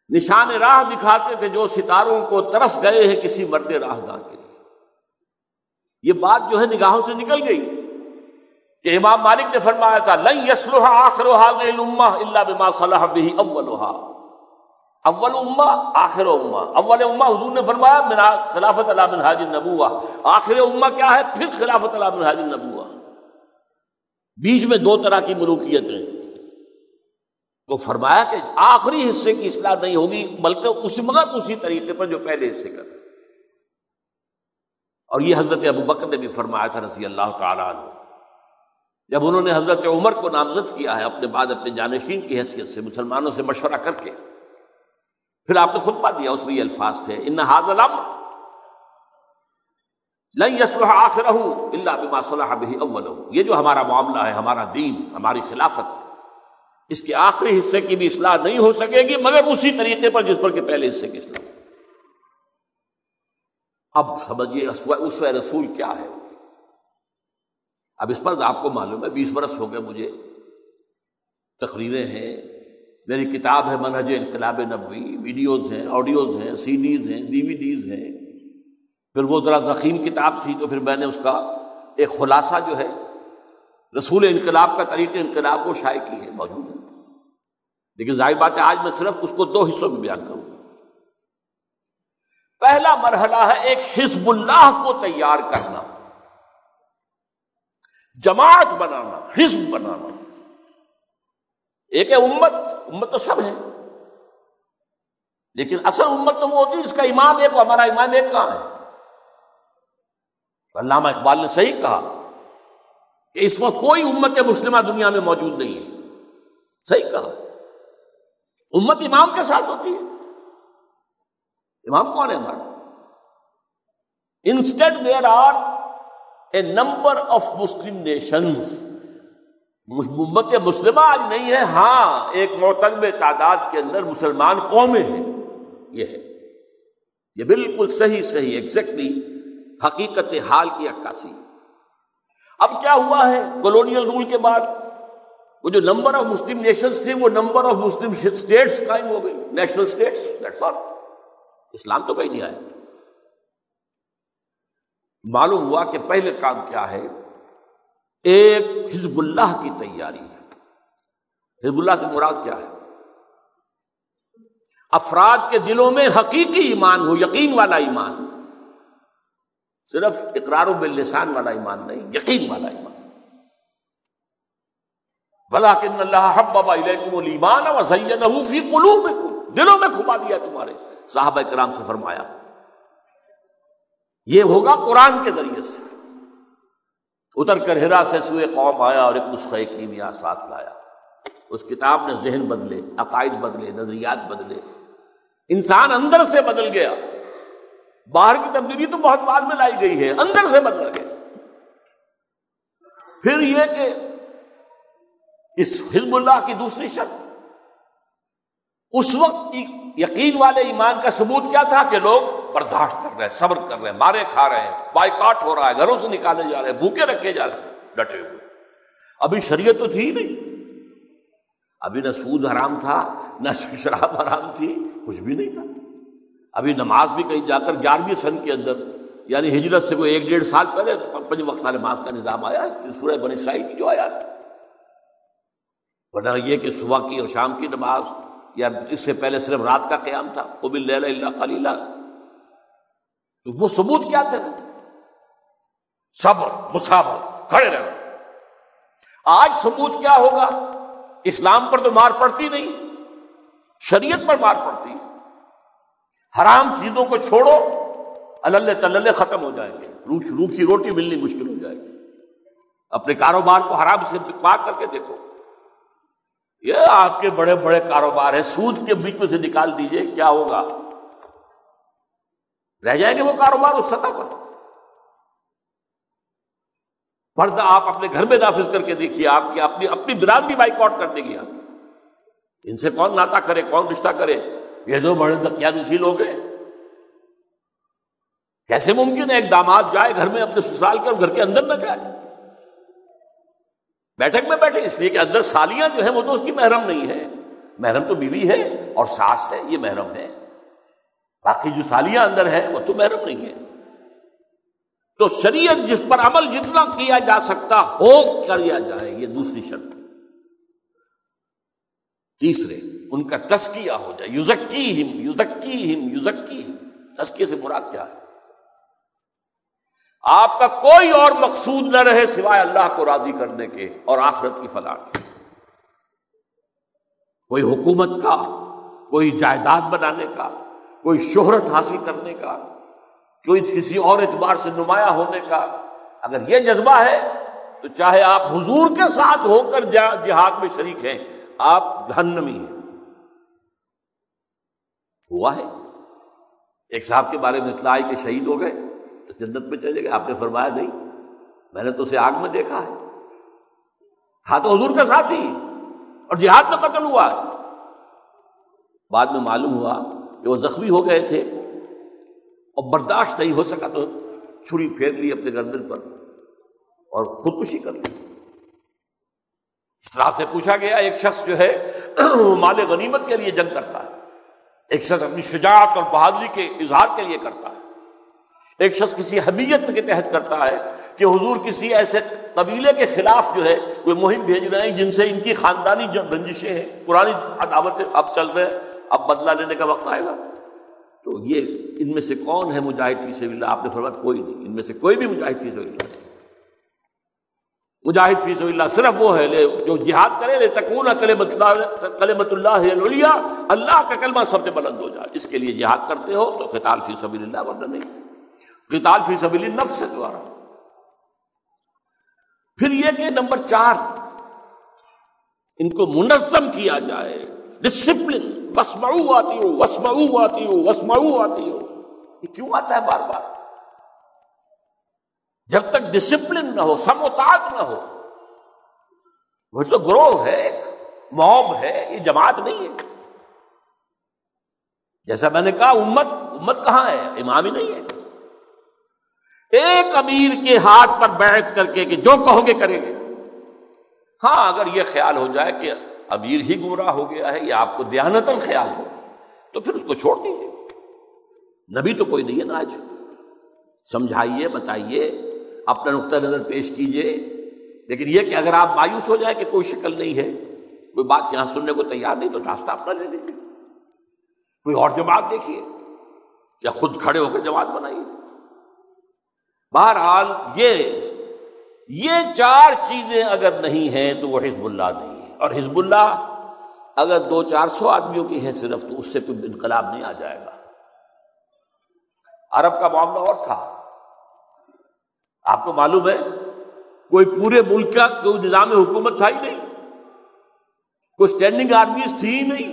نشان راہ دکھاتے تھے جو ستاروں کو ترس گئے ہیں کسی مرد راہدار کے لیے، یہ بات جو ہے نگاہوں سے نکل گئی کہ امام مالک نے فرمایا تھا لن يصلح آخر هذه الامه الا بما صلح به اولها۔ اول امہ آخر امہ، اول امہ حضور نے فرمایا من خلافت علی منہاج النبوہ، آخر امہ کیا ہے؟ پھر خلافت علی منہاج النبوہ، بیچ میں 2 طرح کی ملوکیتیں۔ تو فرمایا کہ آخری حصے کی اصلاح نہیں ہوگی بلکہ اسی طریقے پر جو پہلے حصے کا تھا۔ اور یہ حضرت ابو بکر نے بھی فرمایا تھا رضی اللہ تعالیٰ عنہ، جب انہوں نے حضرت عمر کو نامزد کیا ہے اپنے بعد اپنے جانشین کی حیثیت سے، مسلمانوں سے مشورہ کر کے، پھر آپ نے خطبہ دیا، اس میں یہ الفاظ تھے ان ھذا الامر لن يصلح آخرہ الا بما صلح به اولہ، یہ جو ہمارا معاملہ ہے، ہمارا دین، ہماری خلافت، اس کے آخری حصے کی بھی اصلاح نہیں ہو سکے گی مگر اسی طریقے پر جس پر کہ پہلے حصے کی اصلاح۔ اب سمجھیے اسوہ رسول کیا ہے۔ اب اس پر آپ کو معلوم ہے 20 برس ہو گئے مجھے، تقریریں ہیں، میری کتاب ہے منہج انقلاب نبوی، ویڈیوز ہیں، آڈیوز ہیں، سی ڈیز ہیں، ڈی وی ڈیز ہیں، پھر وہ ذرا ضخیم کتاب تھی تو پھر میں نے اس کا ایک خلاصہ جو ہے رسول انقلاب کا طریق انقلاب کو شائع کی ہے، موجود ہے۔ لیکن ظاہر بات ہے آج میں صرف اس کو 2 حصوں میں بیان کروں گا۔ پہلا مرحلہ ہے ایک حزب اللہ کو تیار کرنا، جماعت بنانا، حزب بنانا۔ ایک ہے امت تو سب ہے، لیکن اصل امت تو وہ ہوتی ہے جس کا امام ایک، ہمارا امام ایک کہاں ہے؟ علامہ اقبال نے صحیح کہا کہ اس وقت کوئی امت مسلمہ دنیا میں موجود نہیں ہے، صحیح کہا۔ امت امام کے ساتھ ہوتی ہے۔ امام کون ہے ہمارا؟ Instead there are a number of Muslim nations, امت مسلمہ آج نہیں ہے، ہاں ایک معتدل تعداد کے اندر مسلمان قومیں ہیں، یہ ہے، یہ بالکل صحیح ایگزیکٹلی حقیقت حال کی عکاسی۔ اب کیا ہوا ہے کولونیل رول کے بعد، وہ جو نمبر آف مسلم نیشنز تھے وہ نمبر آف مسلم اسٹیٹس قائم ہو گئی، نیشنل اسٹیٹس، دیٹس آل۔ اسلام تو کہیں نہیں آیا۔ معلوم ہوا کہ پہلے کام کیا ہے، ایک حزب اللہ کی تیاری ہے۔ حزب اللہ سے مراد کیا ہے؟ افراد کے دلوں میں حقیقی ایمان ہو، یقین والا ایمان، صرف اقرار باللسان والا ایمان نہیں، یقین والا ایمان۔ وَلَٰكِنَّ اللَّهَ حَبَّبَ إِلَيْكُمُ الْإِيمَانَ وَزَيَّنَهُ فِي قُلُوبِكُمْ، دلوں میں کھبا دیا تمہارے، صحابہ کرام سے فرمایا۔ یہ ہوگا قرآن کے ذریعے سے، اتر کر ہرا سے سوئے قوم آیا اور ایک نسخہ کیمیا ساتھ لایا۔ اس کتاب نے ذہن بدلے، عقائد بدلے، نظریات بدلے، انسان اندر سے بدل گیا۔ باہر کی تبدیلی تو بہت بعد میں لائی گئی ہے، اندر سے بدل گیا۔ پھر یہ کہ اس حزب اللہ کی دوسری شرط، اس وقت یقین والے ایمان کا ثبوت کیا تھا کہ لوگ برداشت کر رہے ہیں، صبر کر رہے ہیں، مارے کھا رہے ہیں، بائیکاٹ ہو رہا ہے، گھروں سے نکالے جا رہے ہیں، بھوکے رکھے جا رہے ہیں، ڈٹے ہوئے۔ ابھی شریعت تو تھی نہیں، ابھی نہ سود حرام تھا، نہ شراب حرام تھی، کچھ بھی نہیں تھا۔ ابھی نماز بھی کہیں جا کر 11ویں سن کے اندر، یعنی ہجرت سے کوئی 1-1.5 سال پہلے 5 وقتہ نماز کا نظام آیا، سورہ بنی اسرائیل کی جو آیات، ورنہ یہ کہ صبح کی اور شام کی نماز، یا اس سے پہلے صرف رات کا قیام تھا، قم اللیل الا قلیلا۔ تو وہ ثبوت کیا تھا؟ صبر، مصابرت، کھڑے رہنا۔ آج ثبوت کیا ہوگا؟ اسلام پر تو مار پڑتی نہیں، شریعت پر مار پڑتی۔ حرام چیزوں کو چھوڑو، اللہ تللے ختم ہو جائیں گے، روکھی روٹی ملنی مشکل ہو جائے گی۔ اپنے کاروبار کو حرام سے پاک کر کے دیکھو. یہ آپ کے بڑے بڑے کاروبار ہیں، سود کے بیچ میں سے نکال دیجئے، کیا ہوگا؟ رہ جائیں گے وہ کاروبار اس سطح پر. پردہ آپ اپنے گھر میں نافذ کر کے دیکھیے، آپ کی اپنی برادری بائیکاٹ کر دے گی. آپ ان سے کون ناطا کرے، کون رشتہ کرے؟ یہ جو بڑے دقیانوسی لوگ ہیں. کیسے ممکن ہے ایک داماد جائے گھر میں اپنے سسرال کے اور گھر کے اندر نہ جائے؟ بیٹھک میں بیٹھے، اس لیے کہ اندر سالیاں جو ہیں وہ تو اس کی محرم نہیں ہے. محرم تو بیوی ہے اور ساس ہے، یہ محرم ہے. باقی جو سالیاں اندر ہیں وہ تو محرم نہیں ہے. تو شریعت جس پر عمل جتنا کیا جا سکتا ہو کیا جائے، یہ دوسری شرط. تیسرے، ان کا تزکیہ ہو جائے. یزکیہم. تزکیے سے مراد کیا ہے؟ آپ کا کوئی اور مقصود نہ رہے سوائے اللہ کو راضی کرنے کے اور آخرت کی فلاح کے. کوئی حکومت کا، کوئی جائیداد بنانے کا، کوئی شہرت حاصل کرنے کا، کوئی کسی اور اعتبار سے نمایاں ہونے کا. اگر یہ جذبہ ہے تو چاہے آپ حضور کے ساتھ ہو کر جہاد میں شریک ہیں، آپ جہنمی ہیں. ہوا ہے ایک صاحب کے بارے میں اطلاع آئی کہ شہید ہو گئے تو جنت میں چلے گئے. آپ نے فرمایا نہیں، میں نے تو اسے آگ میں دیکھا ہے. تھا تو حضور کے ساتھ ہی اور جہاد میں قتل ہوا. بعد میں معلوم ہوا کہ وہ زخمی ہو گئے تھے اور برداشت نہیں ہو سکا تو چھری پھیر لی اپنے گردن پر اور خودکشی کر لی. اس طرح سے پوچھا گیا، ایک شخص جو ہے مال غنیمت کے لیے جنگ کرتا ہے، ایک شخص اپنی شجاعت اور بہادری کے اظہار کے لیے کرتا ہے، ایک شخص کسی حمیت کے تحت کرتا ہے کہ حضور کسی ایسے قبیلے کے خلاف جو ہے کوئی مہم بھیج رہے ہیں جن سے ان کی خاندانی رنجشیں ہیں، پرانی عداوتیں اب چل رہے ہیں، اب بدلہ لینے کا وقت آئے گا. تو یہ ان میں سے کون ہے مجاہد فی سبیل اللہ؟ آپ نے فرمایا کوئی نہیں، ان میں سے کوئی بھی مجاہد فی سبیل اللہ نہیں. مجاہد فی سبیل اللہ صرف وہ ہے جو جہاد کرے لتکون کلمۃ اللہ العلیٰ، اللہ کا کلمہ سب سے بلند ہو جائے. اس کے لیے جہاد کرتے ہو تو قتال فی سبیل اللہ، ورنہ نہیں. قتال فی سبیل النفس سے دوارا. پھر یہ کہ نمبر 4، ان کو منظم کیا جائے، ڈسپلن. واسمعوا اطیعوا واسمعوا اطیعوا واسمعوا اطیعوا. یہ کیوں آتا ہے بار بار؟ جب تک ڈسپلن نہ ہو، سمع و طاعت نہ ہو. وہ تو گروہ ہے، موب ہے، یہ جماعت نہیں ہے. جیسا میں نے کہا امت کہاں ہے؟ امام ہی نہیں ہے. ایک امیر کے ہاتھ پر بیعت کر کے کہ جو کہو گے کریں گے. ہاں اگر یہ خیال ہو جائے کہ امیر ہی گمراہ ہو گیا ہے یا آپ کو دیانتاً خیال ہو تو پھر اس کو چھوڑ دیجیے. نبی تو کوئی نہیں ہے نا. آج سمجھائیے، بتائیے، اپنا نقطہ نظر پیش کیجئے. لیکن یہ کہ اگر آپ مایوس ہو جائے کہ کوئی شکل نہیں ہے، کوئی بات یہاں سننے کو تیار نہیں، تو راستہ اپنا لے لیجیے، کوئی اور جماعت دیکھیے یا خود کھڑے ہو کر جماعت بنائیے. بہرحال یہ 4 چیزیں اگر نہیں ہیں تو وہ حزب اللہ نہیں ہے. اور حزب اللہ اگر 200-400 آدمیوں کی ہے صرف، تو اس سے کوئی انقلاب نہیں آ جائے گا. عرب کا معاملہ اور تھا. آپ کو معلوم ہے کوئی پورے ملک کا کوئی نظام حکومت تھا ہی نہیں، کوئی اسٹینڈنگ آرمیز تھی ہی نہیں.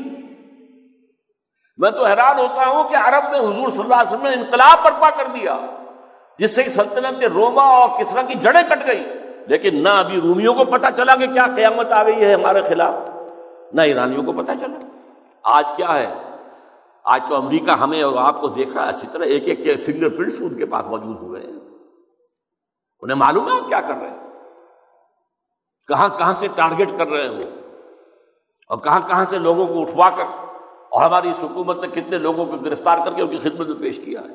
میں تو حیران ہوتا ہوں کہ عرب نے حضور صلی اللہ علیہ وسلم نے انقلاب برپا کر دیا جس سے سلطنت روما اور کسریٰ کی جڑیں کٹ گئی. لیکن نہ ابھی رومیوں کو پتہ چلا کہ کیا قیامت آ گئی ہے ہمارے خلاف، نہ ایرانیوں کو پتہ چلا. آج کیا ہے؟ آج تو امریکہ ہمیں اور آپ کو دیکھ رہا ہے اچھی طرح. ایک ایک کے فنگر پرنٹس ان کے پاس موجود ہوئے ہیں. انہیں معلوم ہے آپ کیا کر رہے ہیں، کہاں کہاں سے ٹارگٹ کر رہے ہیں وہ، اور کہاں کہاں سے لوگوں کو اٹھوا کر، اور ہماری اس حکومت نے کتنے لوگوں کو گرفتار کر کے ان کی خدمت میں پیش کیا ہے.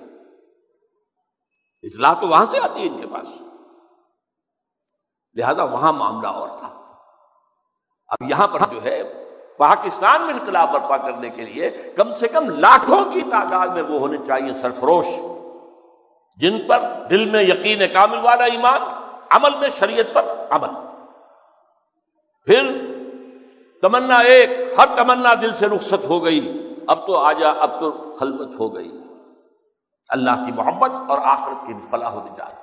اطلاع تو وہاں سے آتی ہے ان کے پاس. لہذا وہاں معاملہ اور تھا. اب یہاں پر جو ہے پاکستان میں انقلاب برپا کرنے کے لیے کم سے کم لاکھوں کی تعداد میں وہ ہونے چاہیے سرفروش، جن پر دل میں یقین کامل والا ایمان، عمل میں شریعت پر عمل. پھر تمنا ایک، ہر تمنا دل سے رخصت ہو گئی. اب تو آجا، اب تو خلوت ہو گئی. اللہ کی محبت اور آخرت کی فلاح و نجات.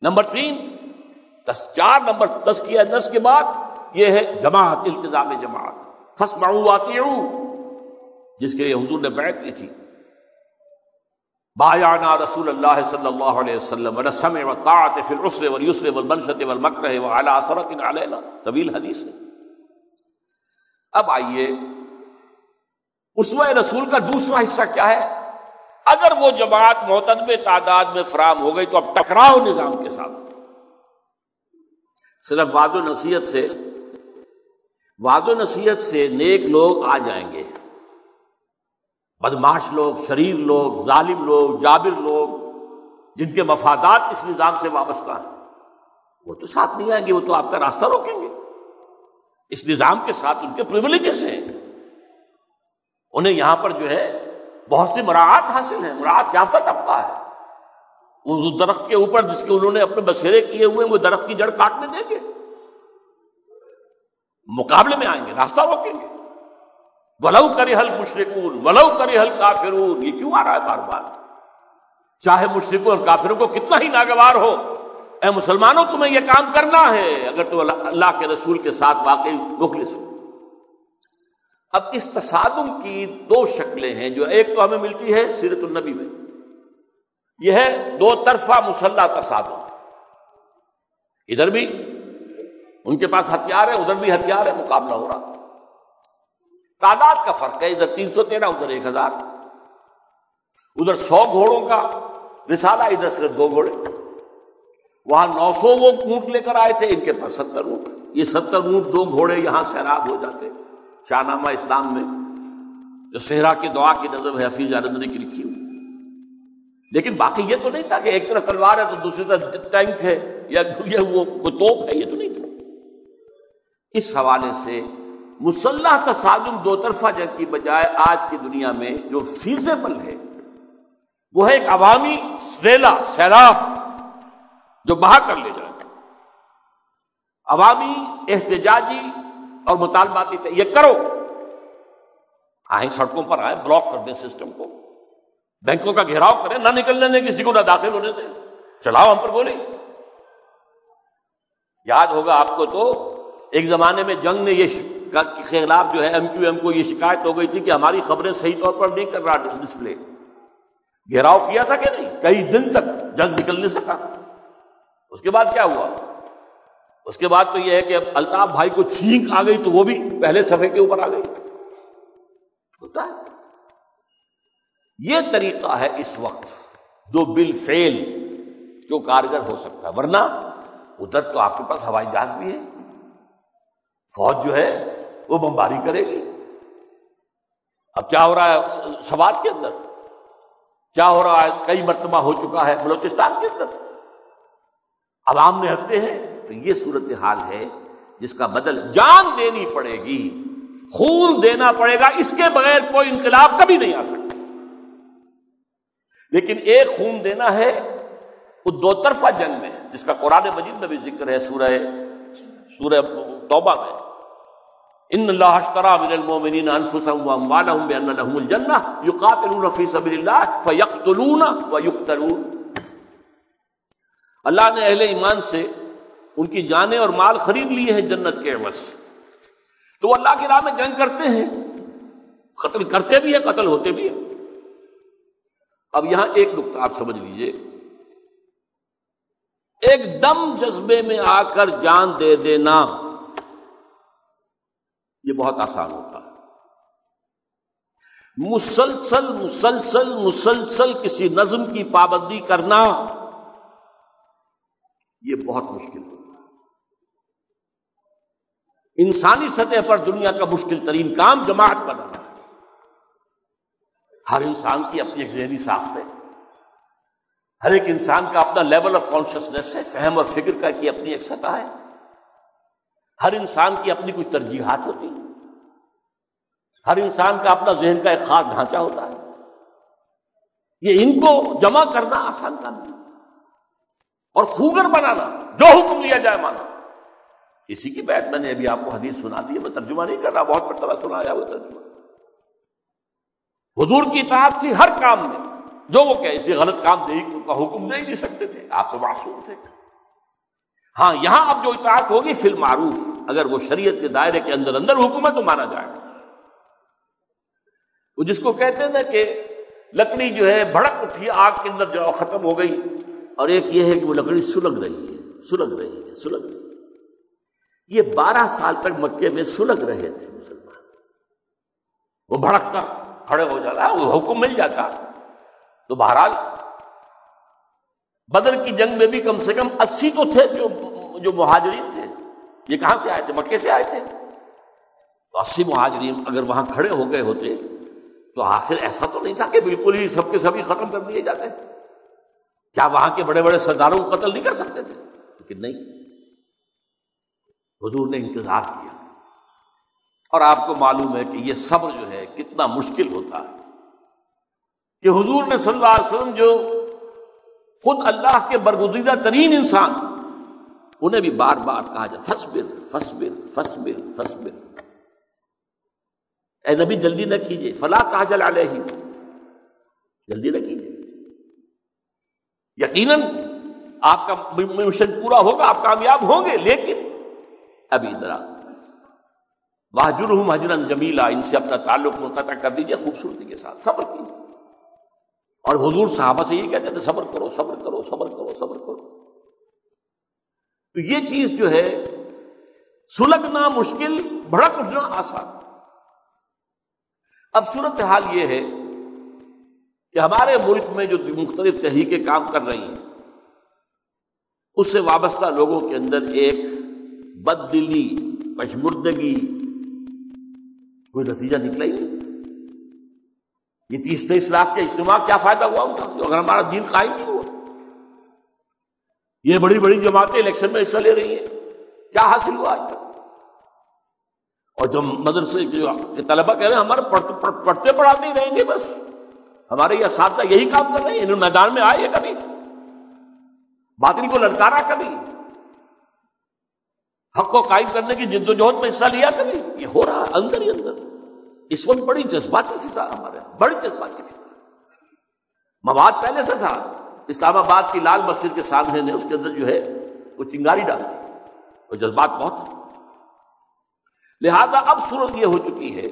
نمبر 3، 4 نمبر تزکیہ نفس کے بعد یہ ہے جماعت، التزام جماعت، فاسمعوا واطیعوا، جس کے لیے حضور نے بیعت کی تھی، بایعنا رسول اللہ صلی اللہ علیہ وسلم علی السمع والطاعۃ فی العسر والیسر والمنشۃ والمکرہ وعلی اثرۃ علینا، طویل حدیث ہے۔ اب آئیے اسوہ رسول کا دوسرا حصہ کیا ہے؟ اگر وہ جماعت معتدل تعداد میں فراہم ہو گئی تو اب ٹکراؤ نظام کے ساتھ۔ صرف وعظ و نصیحت سے نیک لوگ آ جائیں گے، بدمعاش لوگ، شریر لوگ، ظالم لوگ، جابر لوگ جن کے مفادات اس نظام سے وابستہ ہیں، وہ تو ساتھ نہیں آئیں گے، وہ تو آپ کا راستہ روکیں گے۔ اس نظام کے ساتھ ان کے پریویلیجز ہیں، انہیں یہاں پر جو ہے بہت سی مراعات حاصل ہیں، مراعات یافتہ طبقہ ہے۔ اس درخت کے اوپر جس کے انہوں نے اپنے بسیرے کیے ہوئے، وہ درخت کی جڑ کاٹنے دیں گے؟ مقابلے میں آئیں گے، راستہ روکیں گے۔ وَلَوْ كَرِهَ الْمُشْرِكُونَ وَلَوْ كَرِهَ الْكَافِرُونَ، یہ کیوں آ رہا ہے بار بار؟ چاہے مشرکوں اور کافروں کو کتنا ہی ناگوار ہو، اے مسلمانوں تمہیں یہ کام کرنا ہے اگر تم اللہ کے رسول کے ساتھ واقعی مخلص ہو۔ اب اس تصادم کی 2 شکلیں ہیں، جو ایک تو ہمیں ملتی ہے سیرت النبی میں، یہ ہے 2 طرفہ مسلح تصادم، ادھر بھی ان کے پاس ہتھیار ہے، ادھر بھی ہتھیار ہے، مقابلہ ہو رہا، تعداد کا فرق ہے، ادھر 313 ادھر 1000، ادھر 100 گھوڑوں کا رسالہ، ادھر صرف 2 گھوڑے، وہاں 900 وہ اونٹ لے کر آئے تھے، ان کے پاس 70 اونٹ، یہ 70 اونٹ 2 گھوڑے یہاں سیراب ہو جاتے۔ شاہ نامہ اسلام میں جو صحرا کی دعا کی نظم ہے حفیظ جالندھری کی لکھی ہوئی، لیکن باقی یہ تو نہیں تھا کہ ایک طرف تلوار ہے تو دوسری طرف ٹینک ہے یا یہ وہ کوئی توپ ہے، یہ تو نہیں تھا۔ اس حوالے سے مسلح تصادم 2 طرفہ جنگ کی بجائے آج کی دنیا میں جو فیزیبل ہے وہ ہے ایک عوامی سیلاب جو بہا کر لے جائے، عوامی احتجاجی اور مطالباتی یہ کرو، آئیں سڑکوں پر آئیں، بلاک کر دیں سسٹم کو، بینکوں کا گھیراؤ کریں، نہ نکلنے دیں کسی کو، نہ داخل ہونے دیں، چلاؤ ہم پر گولی۔ یاد ہوگا آپ کو تو ایک زمانے میں جنگ نے یہ کے خلاف جو ہے MQM کو یہ شکایت ہو گئی تھی کہ ہماری خبریں صحیح طور پر نہیں کر رہا ڈسپلے، گھیراؤ کیا تھا کہ نہیں، کئی دن تک جنگ نکل نہیں سکا۔ اس کے بعد کیا ہوا؟ اس کے بعد تو یہ ہے کہ اب الطاف بھائی کو چھینک آ گئی تو وہ بھی پہلے صفحے کے اوپر آ گئی، ہوتا ہے۔ یہ طریقہ ہے اس وقت جو بالفعل جو کارگر ہو سکتا ہے، ورنہ ادھر تو آپ کے پاس ہوائی جہاز بھی ہے، فوج جو ہے وہ بمباری کرے گی۔ اب کیا ہو رہا ہے سوات کے اندر، کیا ہو رہا ہے کئی مرتبہ ہو چکا ہے بلوچستان کے اندر، عوام نے ہٹتے ہیں۔ تو یہ صورتحال ہے جس کا بدل جان دینی پڑے گی، خون دینا پڑے گا، اس کے بغیر کوئی انقلاب کبھی نہیں آ سکتا۔ لیکن ایک خون دینا ہے وہ 2 طرفہ جنگ میں، جس کا قرآن مجید میں بھی ذکر ہے سورہ توبہ میں، ان اللہ اشتری من المؤمنین انفسهم واموالهم بان لهم الجنہ یقاتلون فی سبیل اللہ فیقتلون ویقتلون۔ اللہ نے اہل ایمان سے ان کی جانیں اور مال خرید لیے ہیں جنت کے عوض، تو وہ اللہ کی راہ میں جنگ کرتے ہیں، قتل کرتے بھی ہیں، قتل ہوتے بھی ہیں۔ اب یہاں ایک نقطہ آپ سمجھ لیجئے، ایک دم جذبے میں آ کر جان دے دینا یہ بہت آسان ہوتا ہے، مسلسل کسی نظم کی پابندی کرنا یہ بہت مشکل ہوتا ہے۔ انسانی سطح پر دنیا کا مشکل ترین کام جماعت بنانا ہے۔ ہر انسان کی اپنی ایک ذہنی ساخت ہے، ہر ایک انسان کا اپنا لیول آف کانشسنس ہے، فہم اور فکر کا کی اپنی ایک سطح ہے، ہر انسان کی اپنی کچھ ترجیحات ہوتی ہیں، ہر انسان کا اپنا ذہن کا ایک خاص ڈھانچہ ہوتا ہے۔ یہ ان کو جمع کرنا آسان کام نہیں، اور خوگر بنانا، جو حکم لیا جائے مانا۔ اسی کی بات میں نے ابھی آپ کو حدیث سنا دی ہے، میں ترجمہ نہیں کر رہا، بہت مرتبہ سنایا وہ ترجمہ۔ حضور کی اطاعت تھی ہر کام میں، جو وہ کہے، اس لیے غلط کام کا حکم دے ہی نہیں سکتے تھے، آپ تو معصوم تھے۔ ہاں یہاں اب جو اطاعت ہوگی فی المعروف، اگر وہ شریعت کے دائرے کے اندر اندر حکومت تو مانا جائے گا۔ وہ جس کو کہتے ہیں نا کہ لکڑی جو ہے بھڑک اٹھی آگ کے اندر جو ختم ہو گئی، اور ایک یہ ہے کہ وہ لکڑی سلگ رہی ہے۔ یہ 12 سال تک مکے میں سلگ رہے تھے مسلمان، وہ بھڑک کر کھڑے ہو جاتا، وہ حکم مل جاتا تو بہرحال بدر کی جنگ میں بھی کم سے کم 80 تو تھے جو مہاجرین تھے۔ یہ کہاں سے آئے تھے؟ مکے سے آئے تھے۔ تو 80 مہاجرین اگر وہاں کھڑے ہو گئے ہوتے تو آخر ایسا تو نہیں تھا کہ بالکل ہی سب کے سبھی ختم کر دیے جاتے۔ کیا وہاں کے بڑے بڑے سرداروں کو قتل نہیں کر سکتے تھے؟ لیکن نہیں، حضور نے انتظار کیا۔ اور آپ کو معلوم ہے کہ یہ صبر جو ہے کتنا مشکل ہوتا ہے، کہ حضور نے صلی اللہ علیہ وسلم جو خود اللہ کے برگزیدہ ترین انسان، انہیں بھی بار بار کہا جائے فصبر فصبر فصبر فصبر، اے نبی جلدی نہ کیجیے، فلا تعجل علیہم، جلدی نہ کیجیے، یقیناً آپ کا مشن پورا ہوگا، آپ کامیاب ہوں گے، لیکن ابھی ذرا واہجرہم ہجرا جمیلا، ان سے اپنا تعلق منقطع کر دیجیے خوبصورتی کے ساتھ، صبر کیجیے۔ اور حضور صحابہ سے یہ کہتے تھے صبر کرو صبر کرو صبر کرو صبر کرو۔ تو یہ چیز جو ہے سلگنا مشکل، بھڑک اٹھنا آسان۔ اب صورتحال یہ ہے کہ ہمارے ملک میں جو مختلف تحریکیں کام کر رہی ہیں، اس سے وابستہ لوگوں کے اندر ایک بد دلی، پشمردگی، کوئی نتیجہ نکلا ہی نہیں۔ یہ 30-23 لاکھ کے اجتماع کیا فائدہ ہوا ان کا، جو اگر ہمارا دین قائم نہیں ہوا؟ یہ بڑی بڑی جماعتیں الیکشن میں حصہ لے رہی ہیں، کیا حاصل ہوا آج تک؟ اور جو مدرسے کے طلبہ کہہ رہے ہیں ہمارے پڑھتے پڑھاتے ہی رہیں گے، بس ہمارے یہ اساتذہ یہی کام کر رہے ہیں، انہوں نے میدان میں آئے کبھی، باطل کو للکارا کبھی، حق کو قائم کرنے کی جد و جہد میں حصہ لیا کبھی؟ یہ ہو رہا اندر ہی اندر۔ اس وقت بڑی جذباتی فضا ہمارے، بڑی جذباتی فضا، مواد پہلے سے تھا۔ اسلام آباد کی لال مسجد کے سامنے نے اس کے اندر جو ہے وہ چنگاری ڈال دی، اور جذبات بہت ہیں۔ لہذا اب صورت یہ ہو چکی ہے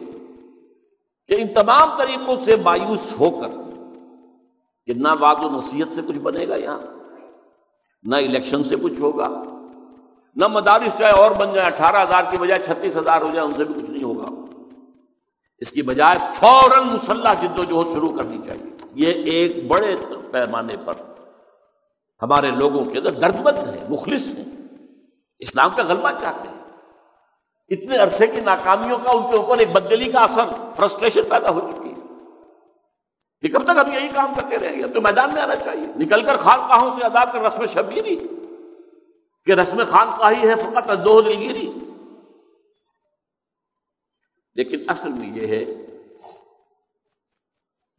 کہ ان تمام طریقوں سے مایوس ہو کر کہ نہ وعد و نصیحت سے کچھ بنے گا یہاں، نہ الیکشن سے کچھ ہوگا، نہ مدارس چاہے اور بن جائیں 18,000 کی بجائے 36,000 ہو جائے، ان سے بھی کچھ نہیں ہوگا۔ اس کی بجائے فوراً مسلح جد و جہد شروع کرنی چاہیے۔ یہ ایک بڑے پیمانے پر ہمارے لوگوں کے اندر درد مند ہیں، مخلص ہیں، اسلام کا غلبہ چاہتے ہیں۔ اتنے عرصے کی ناکامیوں کا ان کے اوپر ایک بددلی کا اثر، فرسٹریشن پیدا ہو چکی ہے کہ کب تک ہم یہی کام کرتے رہیں گے؟ اب تو میدان میں آنا چاہیے، نکل کر خانقاہوں سے ادا کر رسم شبیری، کہ رسم خانقاہی ہے فقط اندوہ دلگیری۔ لیکن اصل میں یہ ہے،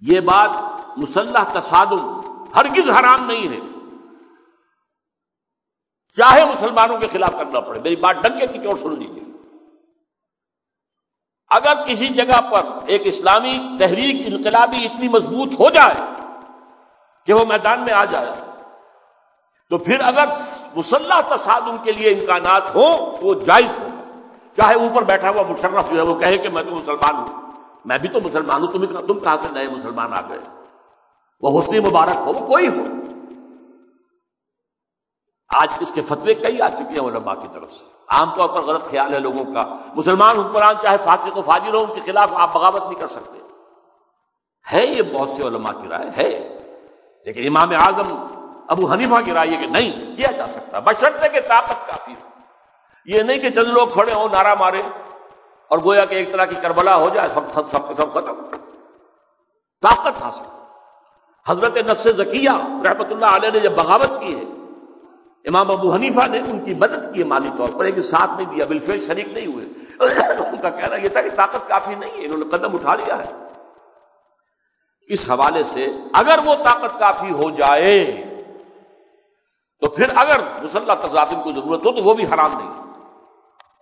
یہ بات مسلح تصادم ہرگز حرام نہیں ہے، چاہے مسلمانوں کے خلاف کرنا پڑے۔ میری بات ڈنکے کی چوٹ سن لیجیے، اگر کسی جگہ پر ایک اسلامی تحریک انقلابی اتنی مضبوط ہو جائے کہ وہ میدان میں آ جائے، تو پھر اگر مسلح تصادم کے لیے امکانات ہوں تو وہ جائز ہو، چاہے اوپر بیٹھا ہوا مشرف جو ہے وہ کہے کہ میں تو مسلمان ہوں، میں بھی تو مسلمان ہوں، تم کہاں سے نئے مسلمان آ گئے، وہ حسنی مبارک ہو، وہ کوئی ہو۔ آج اس کے فتوے کئی آ چکے ہیں علماء کی طرف سے، عام طور پر غلط خیال ہے لوگوں کا، مسلمان حکمران چاہے فاسق و فاجر ہو، ان کے خلاف آپ بغاوت نہیں کر سکتے۔ ہے یہ بہت سے علماء کی رائے ہے، لیکن امام اعظم ابو حنیفہ کی رائے ہے کہ نہیں کیا جا سکتا، بشرطے کہ طاقت کافی ہو۔ یہ نہیں کہ چند لوگ کھڑے ہوں، نعرہ مارے اور گویا کہ ایک طرح کی کربلا ہو جائے، سب ختم۔ طاقت حاصل۔ حضرت نفس زکیہ رحمۃ اللہ علیہ نے جب بغاوت کی ہے، امام ابو حنیفہ نے ان کی مدد کی مالی طور پر، لیکن ساتھ نہیں دیا، بالفعل شریک نہیں ہوئے۔ ان کا کہنا یہ تھا کہ طاقت کافی نہیں ہے، انہوں نے قدم اٹھا لیا ہے۔ اس حوالے سے اگر وہ طاقت کافی ہو جائے تو پھر اگر مسلح تصادم کو ضرورت ہو تو وہ بھی حرام نہیں،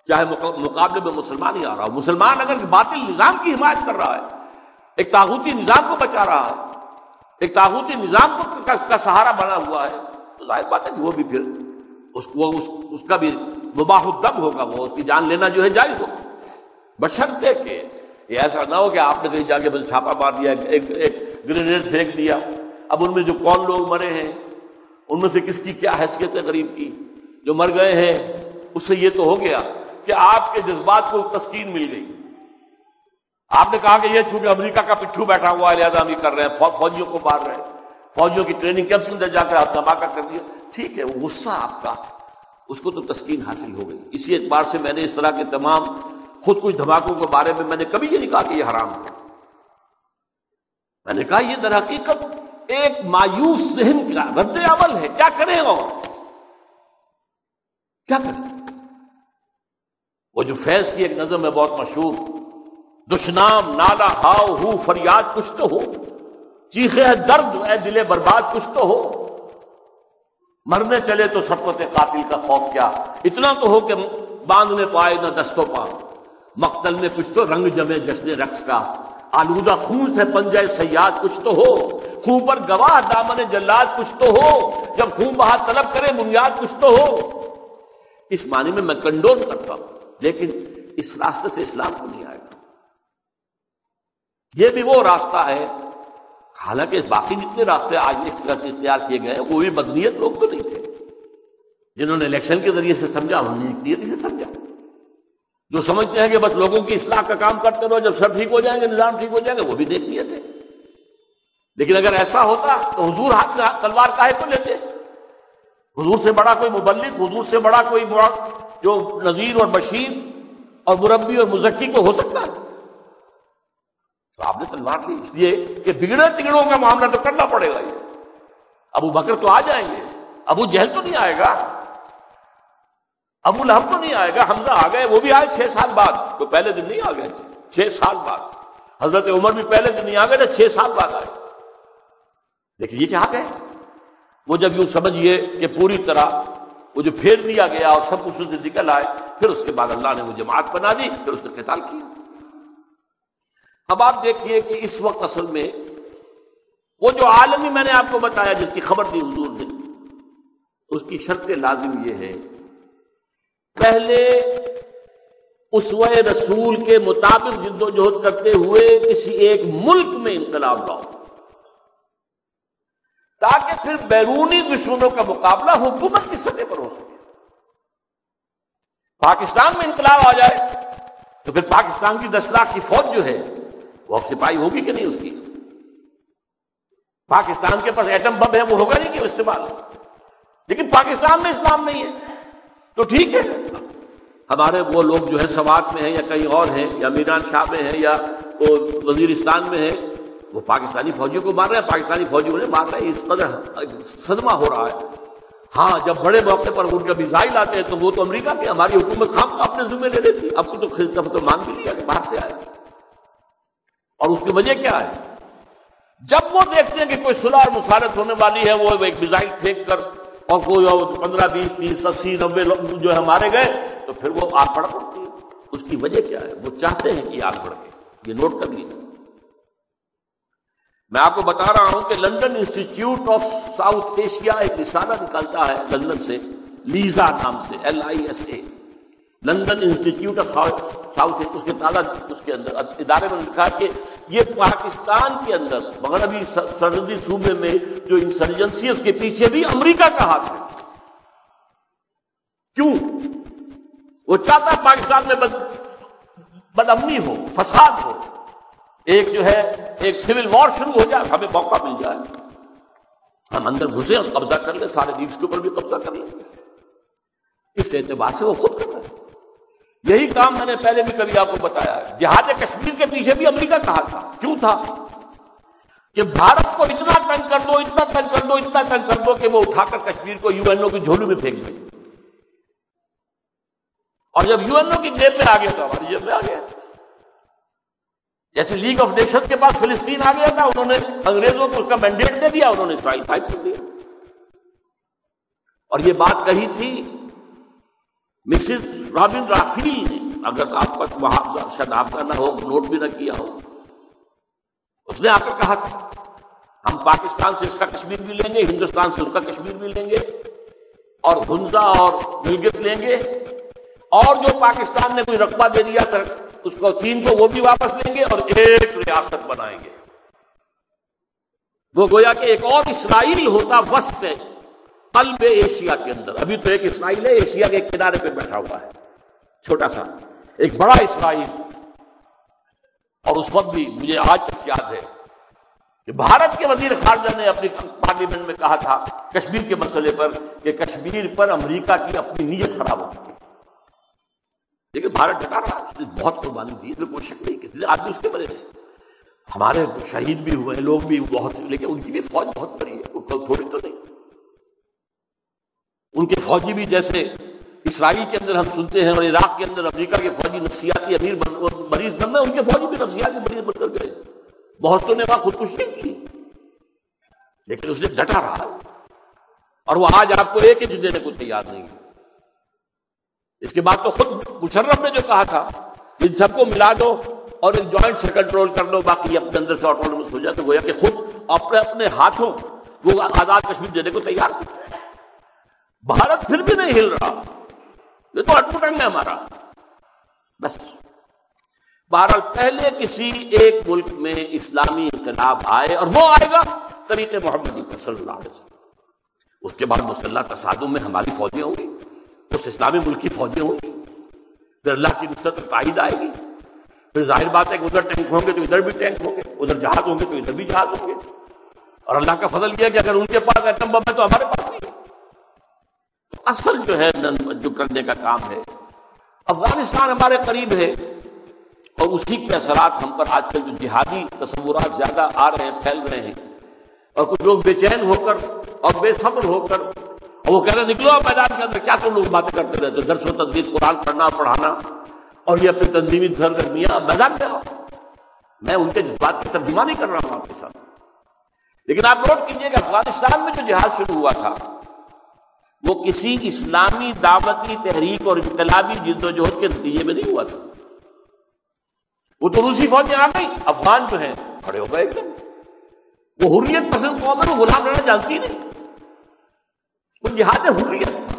چاہے مقابلے میں مسلمان ہی آ رہا ہو۔ مسلمان اگر باطل نظام کی حمایت کر رہا ہے، ایک طاغوتی نظام کو بچا رہا ہے، ایک طاغوتی نظام کا سہارا بنا ہوا ہے، تو ظاہر بات ہے کہ وہ بھی پھر اس کا بھی مباح الدم ہوگا، وہ اس کی جان لینا جو ہے جائز ہو، بشرطے کہ یہ ایسا نہ ہو کہ آپ نے کہیں جا کے بس چھاپا مار دیا، ایک گرینیڈ پھینک دیا، اب ان میں جو کون لوگ مرے ہیں ان میں سے کس کی کیا حیثیت ہے غریب کی، جو مر گئے ہیں اس سے یہ تو ہو گیا کہ آپ کے جذبات کو تسکین مل گئی۔ آپ نے کہا کہ یہ چونکہ امریکہ کا پٹھو بیٹھا ہوا ہے لہٰذا ہم یہ کر رہے ہیں، فوجیوں کو مار رہے ہیں، فوجیوں کی ٹریننگ کیمپ کے اندر جا کر آپ دھماکہ کر دیا، ٹھیک ہے، وہ غصہ آپ کا، اس کو تو تسکین حاصل ہو گئی۔ اسی اعتبار سے میں نے اس طرح کے تمام خود کچھ دھماکوں کے بارے میں نے کبھی یہ نہیں کہا کہ یہ حرام ہے، میں نے کہا یہ در حقیقت ایک مایوس ذہن کا رد عمل ہے، کیا کریں اور کیا کریں۔ وہ جو فیض کی ایک نظم ہے بہت مشہور، دشنام نالا ہاؤ ہو فریاد کچھ تو ہو، چیخے ہے درد اے دل برباد کچھ تو ہو، مرنے چلے تو سطوت قاتل کا خوف کیا، اتنا تو ہو کہ باندھنے پائے نہ دست و پا، مقتل میں کچھ تو رنگ جمے جشن رقص کا، آلودہ خون سے پنجہ سیاد کچھ تو ہو، خون پر گواہ دامن جلاد کچھ تو ہو، جب خون بہا طلب کرے بنیاد کچھ تو ہو۔ اس معنی میں میں کنڈون کرتا ہوں، لیکن اس راستے سے اسلام کو نہیں آئے گا۔ یہ بھی وہ راستہ ہے، حالانکہ باقی جتنے راستے آج اس طرح سے اختیار کیے گئے ہیں وہ بھی بدنیت لوگ تو نہیں تھے، جنہوں نے الیکشن کے ذریعے سے سمجھا انہوں نے نیتی سے سمجھا، جو سمجھتے ہیں کہ بس لوگوں کی اصلاح کا کام کرتے رہو، جب سب ٹھیک ہو جائیں گے نظام ٹھیک ہو جائیں گے، وہ بھی دیکھ لیے تھے۔ لیکن اگر ایسا ہوتا تو حضور ہاتھ میں تلوار کاہے کو لیتے؟ حضور سے بڑا کوئی مبلغ، حضور سے بڑا کوئی جو نذیر اور بشیر اور مربی اور مزکی کو ہو سکتا ہے؟ تو آپ نے تلوار لی اس لیے کہ بگڑے تگڑوں کا معاملہ تو کرنا پڑے گا۔ یہ ابو بکر تو آ جائیں گے، ابو جہل تو نہیں آئے گا، ابو لہب تو نہیں آئے گا، حمزہ آ گئے، وہ بھی آئے 6 سال بعد، تو پہلے دن نہیں آ گئے، 6 سال بعد۔ حضرت عمر بھی پہلے دن نہیں آ گئے تھے، 6 سال بعد آئے۔ لیکن یہ کیا گئے، وہ جب یوں سمجھیے کہ پوری طرح وہ جو پھیر دیا گیا اور سب کچھ سے نکل آئے، پھر اس کے بعد اللہ نے وہ جماعت بنا دی، پھر اس نے قتال کیا۔ اب آپ دیکھیے کہ اس وقت اصل میں وہ جو عالمی میں نے آپ کو بتایا جس کی خبر دی حضور نے، اس کی شرط لازم یہ ہے پہلے اسوہ رسول کے مطابق جد و جہد کرتے ہوئے کسی ایک ملک میں انقلاب لاؤ، تاکہ پھر بیرونی دشمنوں کا مقابلہ حکومت کی سطح پر ہو سکے۔ پاکستان میں انقلاب آ جائے تو پھر پاکستان کی 10 لاکھ کی فوج جو ہے وہ اب سپاہی ہوگی کہ نہیں اس کی؟ پاکستان کے پاس ایٹم بم ہے، وہ ہوگا نہیں کہ وہ استعمال، لیکن پاکستان میں اسلام نہیں ہے تو ٹھیک ہے، ہمارے وہ لوگ جو ہے سوات میں ہیں یا کہیں اور ہیں یا میران شاہ میں ہیں یا وہ وزیرستان میں ہیں، وہ پاکستانی فوجیوں کو مار رہے ہیں، پاکستانی فوجیوں نے مار رہے ہیں، اس قدر صدمہ ہو رہا ہے۔ ہاں جب بڑے موقع پر ان کا میزائل آتے ہیں تو وہ تو امریکہ کے، ہماری حکومت خام کا اپنے ذمہ لے لیتی، اب تو مان بھی لیا کہ باہر سے آئے، اور اس کی وجہ کیا ہے؟ جب وہ دیکھتے ہیں کہ کوئی صلح اور مصالحت ہونے والی ہے، وہ ایک میزائل پھینک کر اور کوئی 15 20 30 80 90 لوگ جو ہے مارے گئے تو پھر وہ آگ بڑھ پڑتی ہے۔ اس کی وجہ کیا ہے؟ وہ چاہتے ہیں کہ آگ بڑھ گئے، یہ نوٹ کر لیجیے۔ میں آپ کو بتا رہا ہوں کہ London institute of south Asia ایک رسالہ نکالتا ہے لندن سے، لیزا نام سے، LISA، London institute of south, اس کے تازہ اس کے اندر ادارے میں لکھا کہ یہ پاکستان کے اندر مغربی سرحدی صوبے میں جو انسرجنسی ہے اس کے پیچھے بھی امریکہ کا ہاتھ ہے۔ کیوں؟ وہ چاہتا ہے پاکستان میں بدامنی ہو، فساد ہو، ایک جو ہے ایک سول وار شروع ہو جائے، ہمیں موقع مل جائے، ہم اندر گھسے اور قبضہ کر لیں، سارے لیڈس کے اوپر بھی قبضہ کر لیں۔ اس اعتبار سے وہ خود کر رہے ہیں۔ یہی کام میں نے پہلے بھی کبھی آپ کو بتایا ہے، جہاد کشمیر کے پیچھے بھی امریکہ کہا تھا۔ کیوں تھا؟ کہ بھارت کو اتنا تنگ کر دو، اتنا تنگ کر دو، اتنا تنگ کر دو کہ وہ اٹھا کر کشمیر کو UNO کی جھولے میں پھینک دیں، اور جب UNO کی جیب میں آ گیا تو ہماری جیب میں آ گیا۔ جیسے لیگ آف نیشنز کے پاس فلسطین آ گیا تھا، انہوں نے انگریزوں کو اس کا مینڈیٹ دے دیا، انہوں نے اسرائیل فائٹ کر دیا۔ اور یہ بات کہی تھی مسز رابن رافیل نے، اگر آپ کا وہاں شاید آپ کا نہ ہو، نوٹ بھی نہ کیا ہو، اس نے آ کر کہا تھا ہم پاکستان سے اس کا کشمیر بھی لیں گے، ہندوستان سے اس کا کشمیر بھی لیں گے، اور ہنزا اور گلگت لیں گے، اور جو پاکستان نے کوئی رقبہ دے دیا تھا اس کو چین کو، وہ بھی واپس لیں گے اور ایک ریاست بنائیں گے۔ وہ گویا کہ ایک اور اسرائیل ہوتا وسط قلب ایشیا کے اندر۔ ابھی تو ایک اسرائیل ہے ایشیا کے کنارے پہ بیٹھا ہوا ہے، چھوٹا سا، ایک بڑا اسرائیل۔ اور اس وقت بھی مجھے آج تک یاد ہے کہ بھارت کے وزیر خارجہ نے اپنی پارلیمنٹ میں کہا تھا کشمیر کے مسئلے پر کہ کشمیر پر امریکہ کی اپنی نیت خراب ہو چکی ہے، لیکن بھارت ڈٹا رہا، اس نے بہت قربانی دی، اس میں کوئی شک نہیں، کتنے آدمی اس کے بنے تھے، ہمارے شہید بھی ہوئے، لوگ بھی بہت، لیکن ان کی بھی فوج بہت بڑی ہے، تھوڑی تو نہیں۔ ان کے فوجی بھی جیسے اسرائیل کے اندر ہم سنتے ہیں اور عراق کے اندر امریکہ کے فوجی نفسیاتی مریض بن رہے، ان کے فوجی بھی نفسیاتی مریض بن کر گئے، بہتوں نے وہاں خودکشی کی، لیکن اس نے ڈٹا رہا، اور وہ آج آپ کو ایک انچ دینے کو تیار نہیں ہے۔ اس کے بعد تو خود مشرف نے جو کہا تھا ان سب کو ملا دو اور ایک جوائنٹ سے کنٹرول کر لو، باقی اپنے اندر سے آٹونومس ہو جائے، تو گویا کہ خود اپنے ہاتھوں وہ آزاد کشمیر دینے کو تیار تھے۔ بھارت پھر بھی نہیں ہل رہا، یہ تو اٹپٹنگ ہے ہمارا بس۔ بہرحال پہلے کسی ایک ملک میں اسلامی انقلاب آئے، اور وہ آئے گا طریق محمدی پر صلی اللہ علیہ وسلم، اس کے بعد مسلح تصادم میں ہماری فوجیں ہوں گی، اس اسلامی ملک کی فوجیں ہوں گی، پھر اللہ کی نصرت و تائید آئے گی، پھر ظاہر بات ہے کہ ادھر ٹینک ہوں گے تو ادھر بھی ٹینک ہوں گے، ادھر جہاز ہوں گے تو ادھر بھی جہاز ہوں گے، اور اللہ کا فضل یہ ہے کہ اگر ان کے پاس ایٹم بم ہے تو ہمارے پاس نہیں ہے۔ اصل جو ہے جو کرنے کا کام ہے، افغانستان ہمارے قریب ہے، اور اسی کے اثرات ہم پر آج کل جو جہادی تصورات زیادہ آ رہے ہیں، پھیل رہے ہیں، اور کچھ لوگ بے چین ہو کر اور بے صبر ہو کر، اور وہ کہہ رہے نکلو میدان کے اندر، کیا تم لوگ باتیں کرتے رہتے، درس و تدریس قرآن پڑھنا پڑھانا اور یہ اپنی تنظیمی سرگرمیاں، میدان میں آؤ۔ میں ان کے جذبات کی ترجمہ نہیں کر رہا ہوں آپ کے ساتھ، لیکن آپ نوٹ کیجئے کہ افغانستان میں جو جہاد شروع ہوا تھا وہ کسی اسلامی دعوتی تحریک اور انقلابی جدوجہد کے نتیجے میں نہیں ہوا تھا، وہ تو روسی فوجیں آ گئی، افغان جو ہیں کھڑے ہو گئے ایک دم۔ وہ حریت پسند قوم ہے، وہ غلام رہنا جانتی نہیں، وہ جہاد حریت تھا۔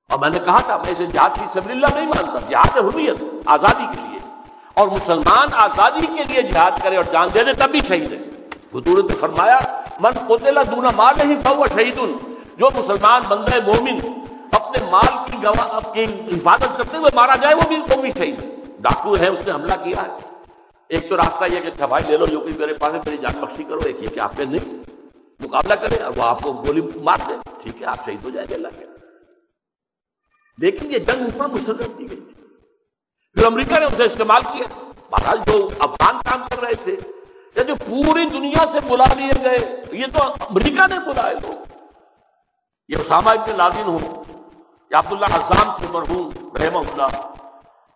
اور میں نے کہا تھا میں اسے جہاد فی سبیل اللہ نہیں مانتا، جہاد حریت، آزادی کے لیے، اور مسلمان آزادی کے لیے جہاد کرے اور جان دے دے تب بھی شہید ہے۔ حضور نے فرمایا من قتل دون مالہ فہو شہید، جو مسلمان بندہ مومن اپنے مال کی حفاظت کرتے ہوئے مارا جائے وہ بھی شہید ہے۔ ڈاکو ہے، اس نے حملہ کیا ہے، ایک تو راستہ یہ کہ بھائی لے لو جو کوئی میرے پاس ہے، میری جان بخشی کرو، ایک یہ کہ آپ نے نہیں مقابلہ کرے اور وہ آپ کو گولی مار دے، ٹھیک ہے آپ شہید ہو جائیں گے اللہ کے۔ لیکن یہ جنگ اوپر مسلط کی گئی تھی، پھر امریکہ نے اسے استعمال کیا۔ بہرحال جو افغان کام کر رہے تھے یا جو پوری دنیا سے بلا لیے گئے، یہ تو امریکہ نے بلائے لوگ، یہ اسامہ بن لادن ہو یا عبداللہ عزام سے مرحوم رحمہ اللہ،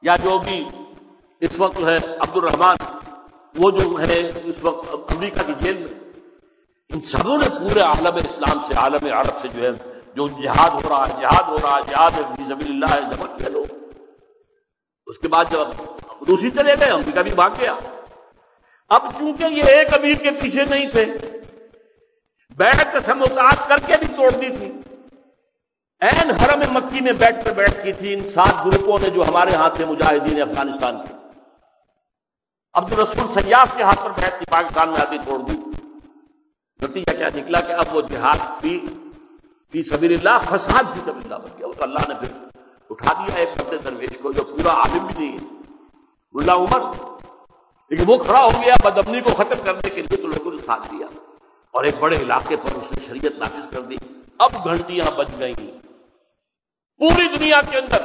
یا جو بھی اس وقت ہے عبد الرحمان، وہ جو ہے اس وقت امریکہ کی جیل میں، ان سبوں نے پورے عالم اسلام سے، عالم عرب سے جو ہے جو جہاد ہو رہا ہے، جہاد فی سبیل اللہ ہے، جمع کیا لوگ۔ اس کے بعد جب روسی چلے گئے، امریکہ بھی بھاگ گیا۔ اب چونکہ یہ ایک امیر کے پیچھے نہیں تھے، بیعت قسم وطاعت کر کے بھی توڑ دی تھی، عین حرم مکی میں بیٹھ کی تھی ان 7 گروپوں نے جو ہمارے ہاں تھے مجاہدین افغانستان کے۔ عبد الرسول سیاف کے ہاتھ پر بیعت کی، پاکستان میں آتی توڑ دی۔ نتیجہ کیا نکلا کہ اب وہ جہاد فی سبیل اللہ فساد فی سبیل اللہ بن گیا۔ وہ تو اللہ نے پھر اٹھا دیا ایک بڑے درویش کو جو پورا عالم بھی نہیں ہے، ملا عمر، لیکن وہ کھڑا ہو گیا بدامنی کو ختم کرنے کے لیے، تو لوگوں نے ساتھ دیا اور ایک بڑے علاقے پر اس نے شریعت نافذ کر دی۔ اب گھنٹیاں بج گئیں پوری دنیا کے اندر،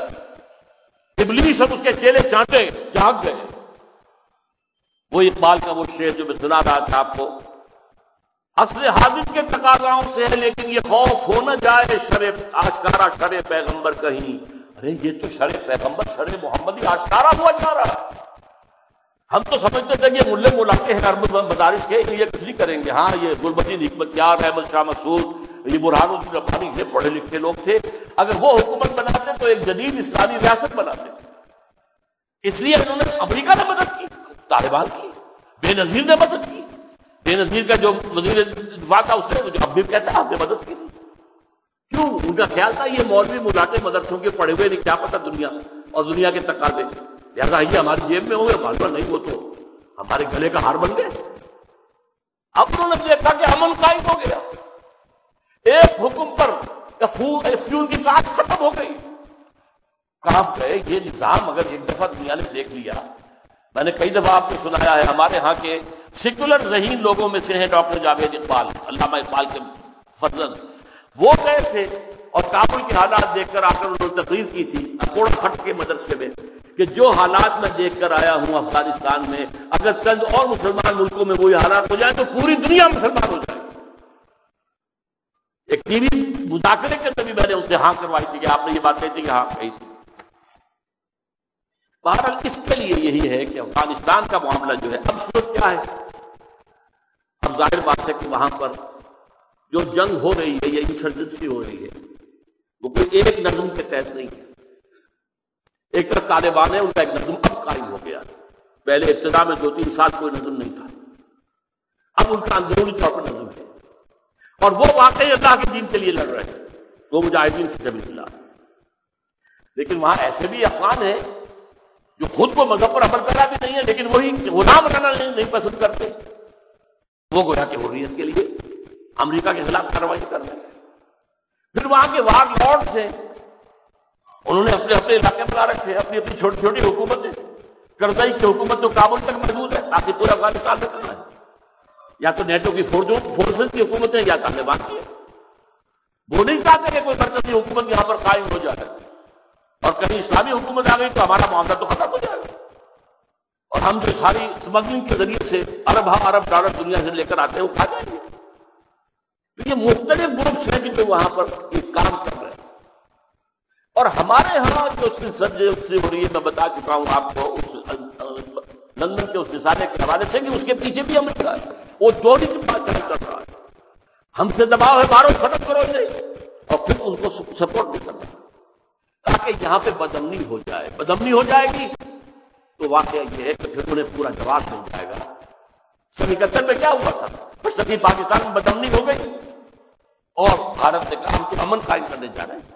ابلیس اور اس کے چیلے چانٹے جاگ گئے۔ وہ اقبال کا وہ شعر جو میں سنا رہا تھا آپ کو، اصل حاضر کے تقاضاؤں سے ہے لیکن یہ خوف ہو نہ جائے شر آشکارا شر پیغمبر کہیں۔ ارے یہ تو شر پیغمبر، شر محمدی آشکارا ہوا جا رہا ہے۔ ہم تو سمجھتے تھے کہ یہ ملے ملاقے ہیں عرب مدارس کے، یہ کچھ نہیں کریں گے۔ ہاں یہ گلبدین حکمت یار، احمد شاہ مسعود، یہ برہان الدین ربانی، یہ پڑھے لکھے لوگ تھے، اگر وہ حکومت بناتے تو ایک جدید اسلامی ریاست بناتے۔ اس لیے انہوں نے، امریکہ نے مدد کی، طالبان کی، بے نظیر نے مدد کی، بے نظیر کا جو وزیر دفاع تھا اس نے، جو اب بھی کہتا ہے آپ نے مدد کی، کیوں؟ ان کا خیال تھا یہ مولوی ملاٹے مدرسوں کے پڑھے ہوئے نہیں، کیا پتہ دنیا اور دنیا کے تقاضے، لہٰذا یہ ہماری جیب میں ہو گئے، معلوم نہیں وہ تو ہمارے گلے کا ہار بن گئے۔ اب انہوں نے دیکھا کہ امن قائم ہو گیا، ایک حکم پر افیون کی کاٹ ختم ہو گئی۔ کہاں گئے یہ نظام اگر ایک دفعہ دنیا نے دیکھ لیا؟ میں نے کئی دفعہ آپ کو سنایا ہے، ہمارے ہاں کے سیکولر ذہین لوگوں میں سے ہیں ڈاکٹر جاوید اقبال، علامہ اقبال کے فرزند، وہ گئے تھے اور کابل کے حالات دیکھ کر آ کر انہوں نے تقریر کی تھی اکوڑ کھٹ کے مدرسے میں کہ جو حالات میں دیکھ کر آیا ہوں افغانستان میں، اگر چند اور مسلمان ملکوں میں وہی حالات ہو جائیں تو پوری دنیا مسلمان ہو جائے۔ ایک ٹی وی مذاکرے کے اندر بھی میں نے ان سے ہاں کروائی تھی کہ آپ نے یہ بات کہی تھی کہ ہاں کہی تھی۔ بہرحال اس کے لیے یہی ہے کہ افغانستان کا معاملہ جو ہے اب صورت کیا ہے؟ اب ظاہر بات ہے کہ وہاں پر جو جنگ ہو رہی ہے یا انسرجنسی ہو رہی ہے وہ کوئی ایک نظم کے تحت نہیں ہے۔ ایک طرف طالبان ہے، ان کا ایک نظم اب قائم ہو گیا، پہلے ابتدا میں 2-3 سال کوئی نظم نہیں تھا، اب ان کا اندرونی طور پر نظم ہے اور وہ واقعی اللہ کے دین کے لیے لڑ رہے ہیں، وہ مجاہدین فی سبیل اللہ۔ لیکن وہاں ایسے بھی افغان ہیں جو خود کو مذہب پر عمل کرنا بھی نہیں ہے لیکن وہی غلام رہنا نہیں پسند کرتے، وہ گویا کہ حریت کے لیے امریکہ کے خلاف کارروائی کر رہے ہیں۔ پھر وہاں کے وار لارڈز ہیں، انہوں نے اپنے اپنے علاقے بنا رکھے ہیں، اپنی اپنی چھوٹی چھوٹی حکومتیں، کرزئی کی حکومت جو کابل تک محدود ہے، باقی پورے افغانستان میں کرنا ہے، یا تو نیٹو کی فورسز کی حکومتیں یا طالبان کی۔ وہ نہیں چاہتے کہ کوئی مرکزی حکومت یہاں پر قائم ہو جائے اور کہیں اسلامی حکومت آ گئی تو ہمارا معاملہ تو ختم ہو جائے گا، اور ہم جو ساری اسمگلنگ کے ذریعے سے ارب ڈالر دنیا سے لے کر آتے ہیں وہ کھا جائیں گے۔ تو یہ مختلف گروپس ہیں کہ جو وہاں پر یہ کام کر رہے ہیں، اور ہمارے ہاں جو سرجے ہو رہی ہے، میں بتا چکا ہوں آپ کو لندن کے اس رسالے کے حوالے سے کہ اس کے پیچھے بھی امریکہ ہے، وہ دوہری بات چل رہا ہے، ہم سے دباؤ ہے، مارو ختم کرو انہیں، اور پھر ان کو سپورٹ بھی کرنا تاکہ یہاں پہ بدامنی ہو جائے۔ بدامنی ہو جائے گی تو واقعہ یہ ہے کہ پھر انہیں پورا جواب مل جائے گا۔ 71 میں کیا ہوا تھا؟ مشرقی پاکستان میں بدامنی ہو گئی اور بھارت نے کہا ہم تو امن قائم کرنے جا رہے ہیں،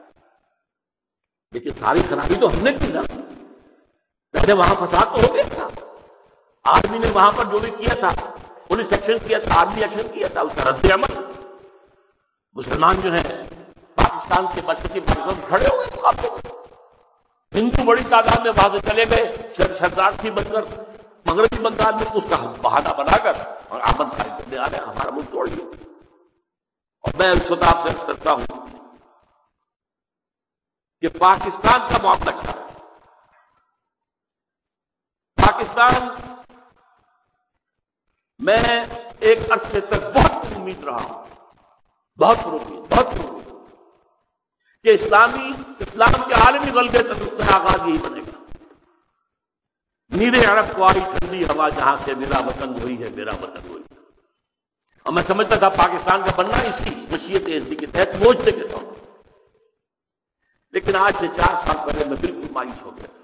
لیکن ساری خرابی تو ہم نے کی نا، پہلے وہاں فساد تو ہو گیا تھا، آرمی نے وہاں پر جو بھی کیا تھا، پولیس ایکشن کیا تھا، آرمی ایکشن کیا تھا، اس کا رد عمل مسلمان جو ہیں پاکستان کے مشرقی پاکستان میں کھڑے ہوئے مقابلے میں، ہندو بڑی تعداد میں وہاں سے چلے گئے شرطارتھی بن کر مغربی بنگال میں، اس کا بہانہ بنا کر اور امن قائم کرنے آ رہے، ہمارا ملک توڑ دیا۔ اور میں اس وقت آپ سے عرض کرتا ہوں کہ پاکستان کا معاملہ کیا ہے؟ پاکستان میں ایک عرصے تک بہت امید رہا ہوں، بہت امید کہ اسلام کے عالمی غلبے تک اس کا آغاز یہی بنے گا۔ نیرے عرب کو آئی ٹھنڈی ہوا جہاں سے، میرا وطن وہی ہے، میرا وطن وہی ہے۔ اور میں سمجھتا تھا پاکستان کا بننا اسی مشیت عزتی کے تحت موجودے کے طور پر، لیکن آج سے 4 سال پہلے میں بالکل مایوس ہو گیا تھا۔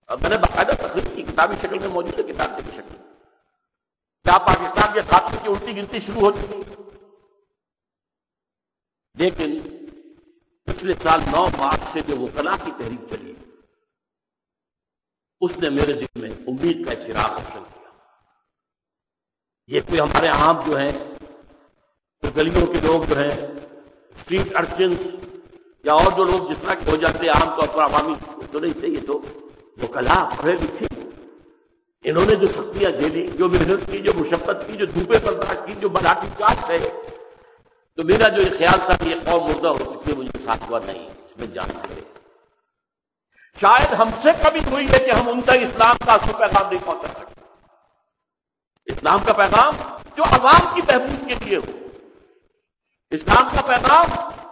اب میں نے باقاعدہ تقریر کی، کتابی شکل میں موجود ہے، کتاب کی شکل میں، کیا پاکستان کے خاتمے کی الٹی گنتی شروع ہو چکی، لیکن پچھلے سال 9 مارچ سے جو وہ وکلا کی تحریک چلی اس نے میرے دل میں امید کا ایک چراغ روشن کیا۔ یہ کوئی ہمارے عام جو ہیں تو گلیوں کے لوگ جو ہیں اسٹریٹ ارچنز یا اور جو لوگ جس طرح کے ہو جاتے ہیں عام طور پر عوامی تو نہیں تھے، یہ تو وکلا پڑھے لکھے، انہوں نے جو سختیاں جھیلی، جو محنت کی، جو مشقت کی، جو دھوپیں برداشت کی، جو بلاٹھی چارج ہے، تو میرا جو یہ خیال تھا کہ یہ قوم مردہ ہو چکی ہے، مجھے ساتھ ہوا نہیں، اس میں جان دے۔ شاید ہم سے کمی ہوئی ہے کہ ہم ان تک اسلام کا اصل پیغام نہیں پہنچا سکتے، اسلام کا پیغام جو عوام کی بہبود کے لیے ہو، اسلام کا پیغام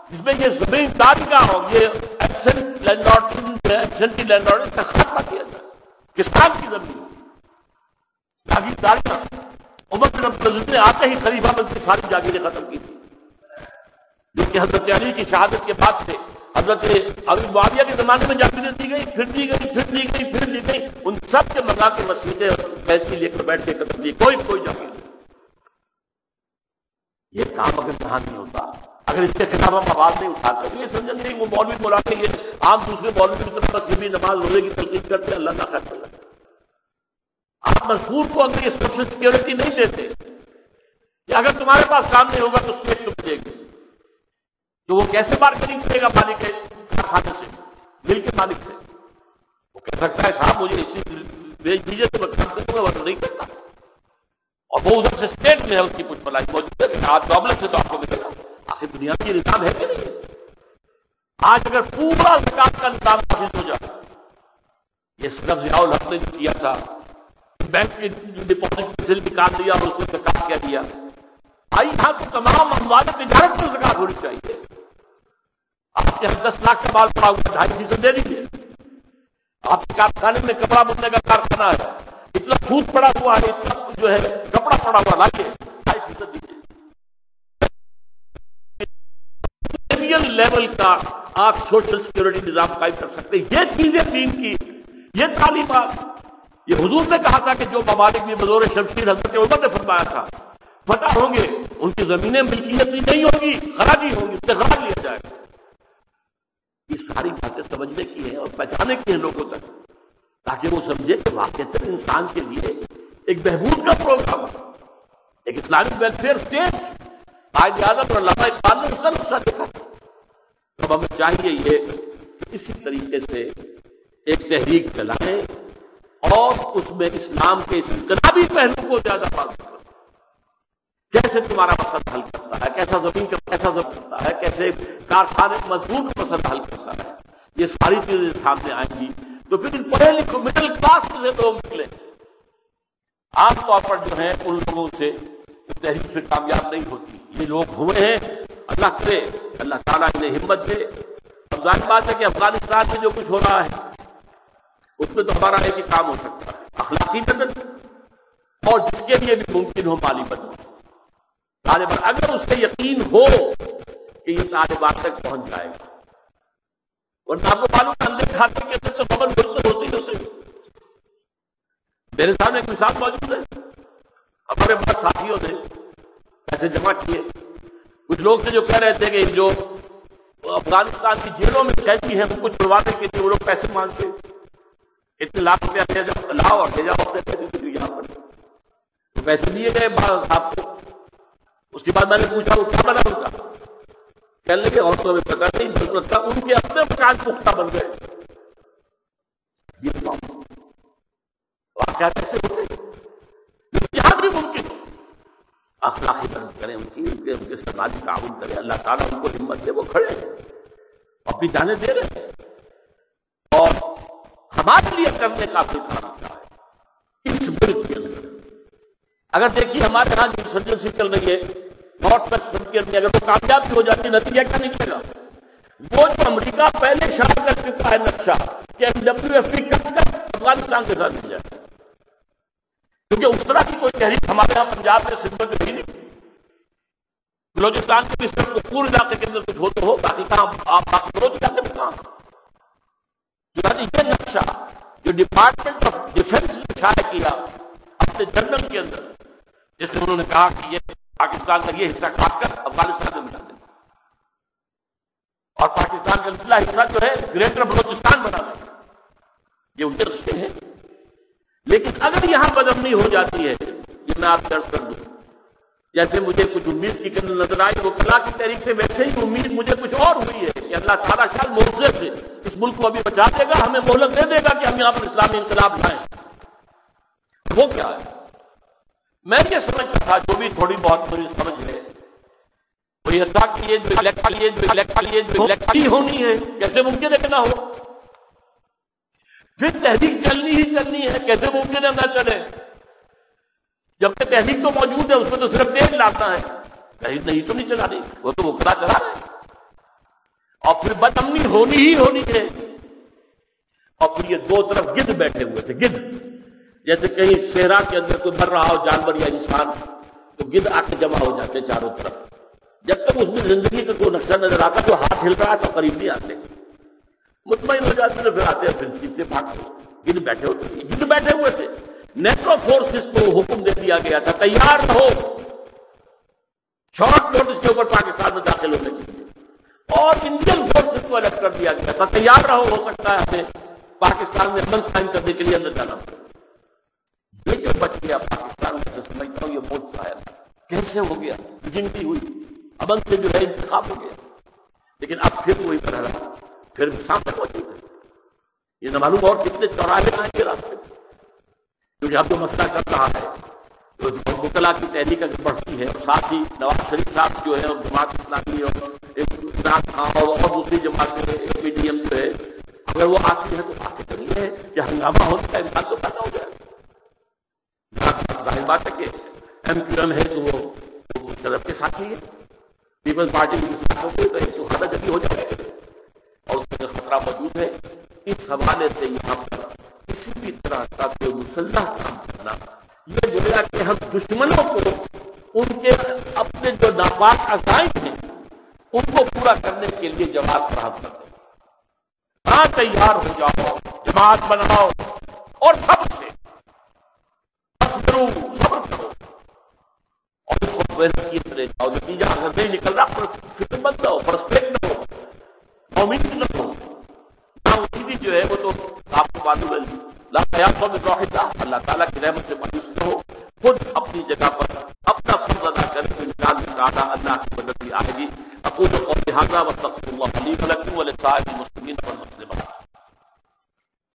جس میں یہ زمینداری کا ہو، یہ ایبسنٹ لینڈ لارڈ کا خاتمہ کیا جائے، کسان کی زمین جاگیرداریاں، عمر بن عبدالعزیز نے آتے ہی خلیفہ بن کے ساری جاگیریں ختم کی تھی، جو کہ حضرت علی کی شہادت کے بعد سے حضرت ابو معاویہ کے زمانے میں جاگیریں دی گئی، پھر دی گئی، ان سب کے مزاح کے وسیلے پیسے لے کر بیٹھ کے ختم دی، کوئی جاگیر نہیں۔ یہ کام اگر یہاں نہیں ہوتا اگر اس کے خلاف ہم آواز نہیں اٹھاتے تو یہ سمجھیں گے وہ مولوی مولا کے یہ عام دوسرے مولوی کی طرح بس یہ بھی نماز روزے کی تلقین کرتے ہیں، اللہ کا خیر کرتا ہے۔ آپ مذکور کو اگر یہ سوشل سیکورٹی نہیں دیتے کہ اگر تمہارے پاس کام نہیں ہوگا تو اس میں تم دے گے، تو وہ کیسے مارکیٹنگ کرے گا مالک کے کارخانے سے، مل کے مالک سے؟ وہ کہہ سکتا ہے صاحب مجھے اتنی بھیج دیجیے تو میں کام کروں گا، ورنہ نہیں کرتا۔ اور وہ ادھر سے اسٹیٹ میں ہے اس کی کچھ بلائی موجود ہے کہ آپ ڈبلر سے تو آپ کو ملے گا۔ آخر دنیا کی نظام ہے کہ نہیں؟ آج اگر پورا زکات کا نظام نافذ ہو جائے، یہ صرف ضیاء الحق نے کیا تھا، بینک کی ڈپازٹ سے نکال دیا اور اس کو زکات کیا دیا، آئی یہاں تو تمام اموال تجارت میں زکات ہونی چاہیے۔ آپ کے 10 لاکھ کا مال پڑا ہوا 2.5% دے دیجیے۔ آپ کے کارخانے میں کپڑا بننے کا کارخانہ ہے، اتنا خود پڑا ہوا ہے، اتنا جو ہے کپڑا پڑا ہوا لائیے 2.5% دیجیے۔ لیول کا آپ سوشل سیکورٹی نظام قائم کر سکتے ہیں۔ یہ چیزیں دین کی، یہ تعلیمات، یہ حضور نے کہا تھا کہ جو ممالک بھی بزور شمشیر حضرت عمر نے فرمایا تھا فتح ہوں گے، ان کی زمینیں ملکیت نہیں ہوگی، خراجی ہوگی، استخراج لیا جائے گا۔ یہ ساری باتیں سمجھنے کی ہیں اور پہچانے کی ہیں لوگوں تک، تاکہ وہ سمجھے کہ واقعی انسان کے لیے ایک بہبود کا پروگرام ہے، ایک Islamic welfare state. Quaid Azam اور علامہ اقبال نے اس کا نقشہ دیکھا۔ اب ہمیں چاہیے یہ کہ اسی طریقے سے ایک تحریک چلائیں اور اس میں اسلام کے اس انقلابی پہلو کو زیادہ بات کریں۔ کیسے تمہارا مسئلہ حل کرتا ہے، کیسا زمین کا کیسا ضبط کرتا ہے، کیسے کارخانے مزدور کا مسئلہ حل کرتا ہے، یہ ساری چیزیں سامنے آئیں گی تو پھر پڑھے لکھے مڈل کلاس سے لوگ نکلیں۔ عام طور پر جو ہے ان لوگوں سے تحریک پھر کامیاب نہیں ہوتی۔ یہ لوگ ہوئے ہیں، اللہ کرے اللہ تعالیٰ انہیں ہمت دے۔ اب ظاہر بات ہے کہ افغانستان میں جو کچھ ہو رہا ہے اس میں تو ہمارا ایک ہی کام ہو سکتا ہے، اخلاقی مدد، اور جس کے لیے بھی ممکن ہو مالی مدد۔ طالبان اگر اس سے یقین ہو کہ یہ طالبان تک پہنچ جائے گا، اور آپ کو معلوم اندھے کھاتے کے اندر تو خبر ہوتی ہوتی۔ میرے سامنے ایک مثال موجود ہے، ہمارے پاس ساتھیوں نے پیسے جمع کیے، کچھ لوگ تھے جو کہہ رہے تھے کہ جو افغانستان کی جیلوں میں قیدی ہیں ان کو چھڑوانے کے لیے وہ لوگ پیسے مانگتے، اتنے لاکھ روپیہ دے جاؤ لاؤ اور دے جاؤ اپنے قیدی کو یہاں پر۔ تو پیسے دیے گئے صاحب کو۔ اس کے بعد میں نے پوچھا وہ کیا بنا ان کا؟ کہنے لگے اور تو ہمیں پتا نہیں، ضرورت تھا ان کے اپنے مکان پختہ بن گئے۔ یہ واقعہ کیسے ہوتے یہاں بھی ممکن ہو؟ اخلاقی مدد کریں ان کی ان کے سماجی تعاون کریں، اللہ تعالیٰ ان کو ہمت دے، وہ کھڑے ہیں اپنی جانیں دے رہے ہیں اور ہمارے لیے کرنے کا بھی کام کیا ہے اس ملک کے اندر۔ اگر دیکھیے ہمارے یہاں جو انسرجنسی چل رہی ہے نارتھ ویسٹ فرنٹیئر میں، اگر وہ کامیاب بھی ہو جاتی نتیجہ کیا نکلے گا؟ وہ جو امریکہ پہلے شائع کر چکا ہے نقشہ کہ WFP کب تک افغانستان کے ساتھ مل جائے، کیونکہ اس طرح کی کوئی تحریک ہمارے یہاں پنجاب میں سندھ میں رہی نہیں۔ بلوچستان کے اس پورے علاقے کے اندر کچھ ہو تو ہو، باقی کہاں آپ باقی بلوچ علاقے میں کہاں؟ یہ نقشہ جو ڈپارٹمنٹ آف ڈیفینس نے شائع کیا اپنے جنرل کے اندر، جس میں انہوں نے کہا کہ یہ پاکستان کا یہ حصہ کاٹ کر افغانستان میں ملا دیں اور پاکستان کا نچلا حصہ جو ہے گریٹر بلوچستان بنا دیں، یہ ان کے رشتے ہیں۔ لیکن اگر یہاں بدامنی ہو جاتی ہے، یہ میں آپ درج کر دوں، جیسے مجھے کچھ امید کی کرنے نظر آئی وہ کلا کی تحریک سے، ویسے ہی امید مجھے کچھ اور ہوئی ہے کہ اللہ تعالیٰ شاید معجزے سے اس ملک کو ابھی بچا دے گا، ہمیں مہلت دے دے گا کہ ہم یہاں پر اسلامی انقلاب لائیں۔ وہ کیا ہے؟ میں یہ سمجھتا تھا جو بھی تھوڑی بہت مجھے سمجھ ہے وہ یہ تھا کہ یہ جو الیکشن ہونی ہے کیسے ممکن ہے کہ نہ ہو، پھر تحریک چلنی ہی چلنی ہے، کیسے ممکن ہے نہ چلے؟ جب تک تحریک تو موجود ہے اس میں تو صرف تیل لاتا ہے، تحریک نہیں تو نہیں چلا رہی، وہ تو وکلا چلا رہے ہیں۔ اور پھر بد امنی ہونی ہی ہونی ہے، اور پھر یہ دو طرف گدھ بیٹھے ہوئے تھے، گدھ جیسے کہیں صحرا کے اندر کوئی مر رہا ہو جانور یا انسان تو گدھ آ کے جمع ہو جاتے چاروں طرف، جب تک اس میں زندگی کا کوئی نقشہ نظر آتا جو ہاتھ ہل رہا تو قریب نہیں آتے، مطمئن ہو جاتے تو پھر آتے ہیں، پھر چیزیں بھاگتے۔ گدھ بیٹھے ہوتے، گدھ بیٹھے ہوئے تھے، نیٹو فورسز کو حکم دے دیا گیا تھا تیار رہو شارٹ نوٹس کے اوپر پاکستان میں داخل ہونے کے لیے، اور انڈین فورسز کو الرٹ کر دیا گیا تھا، تیار رہو، ہو سکتا ہے ہمیں پاکستان میں امن قائم کرنے کے لیے اندر جانا پڑے۔ یہ جو بچ گیا پاکستان میں، سمجھتا ہوں یہ موت آیا کیسے ہو گیا، گنتی ہوئی، امن سے جو ہے انتخاب ہو گیا، لیکن اب پھر وہی پر رہا، پھر سامنے موجود ہے۔ یہ نہ معلوم اور کتنے چوراہے آئیں گے راستے، کیونکہ اب جو مسئلہ چل رہا ہے تو مطلع کی تحریک اگر بڑھتی ہے، اور ساتھ ہی نواز شریف صاحب جو ہے اور جماعت اسلامی اور عمران خان اور دوسری جماعتیں پی ڈی ایم جو ہے، اگر وہ آتی ہے تو بات تو یہ ہے کہ ہنگامہ ہونے کا امکان تو پیدا ہو جائے گا۔ ظاہر بات ہے کہ ایم کیو ایم ہے تو وہ طرف کے ساتھ ہی ہے، پیپلز پارٹی کے ساتھ ہو گئی تو ایک تو خانہ جبی ہو جائے گا، اور اس میں خطرہ موجود ہے۔ اس حوالے سے یہاں پر کسی بھی طرح کا کوئی مسلح کام کرنا، یہ جو ہے کہ ہم دشمنوں کو ان کے اپنے جو ناپاک عزائم ہیں ان کو پورا کرنے کے لیے جواز فراہم کرتے ہیں۔ ہاں تیار ہو جاؤ، جماعت بناؤ، اور سب سے صبر کرو، اور اس کو محنت کی طرح جاؤ۔ نتیجہ اگر نہیں نکل رہا، فکر مت رہو، فرسٹریٹ نہ ہو، امید نہ ہو، نہ امیدی جو ہے وہ تو آپ کو معلوم ہے، لا تیأسوا من روح اللہ، اللہ تعالیٰ کی رحمت سے مایوس نہ ہو، خود اپنی جگہ پر اپنا فرض ادا کریں، انشاءاللہ تعالیٰ اللہ کی مدد بھی آئے گی۔ اقول قولی ھذا واستغفر اللہ لی ولکم ولسائر المسلمین والمسلمات۔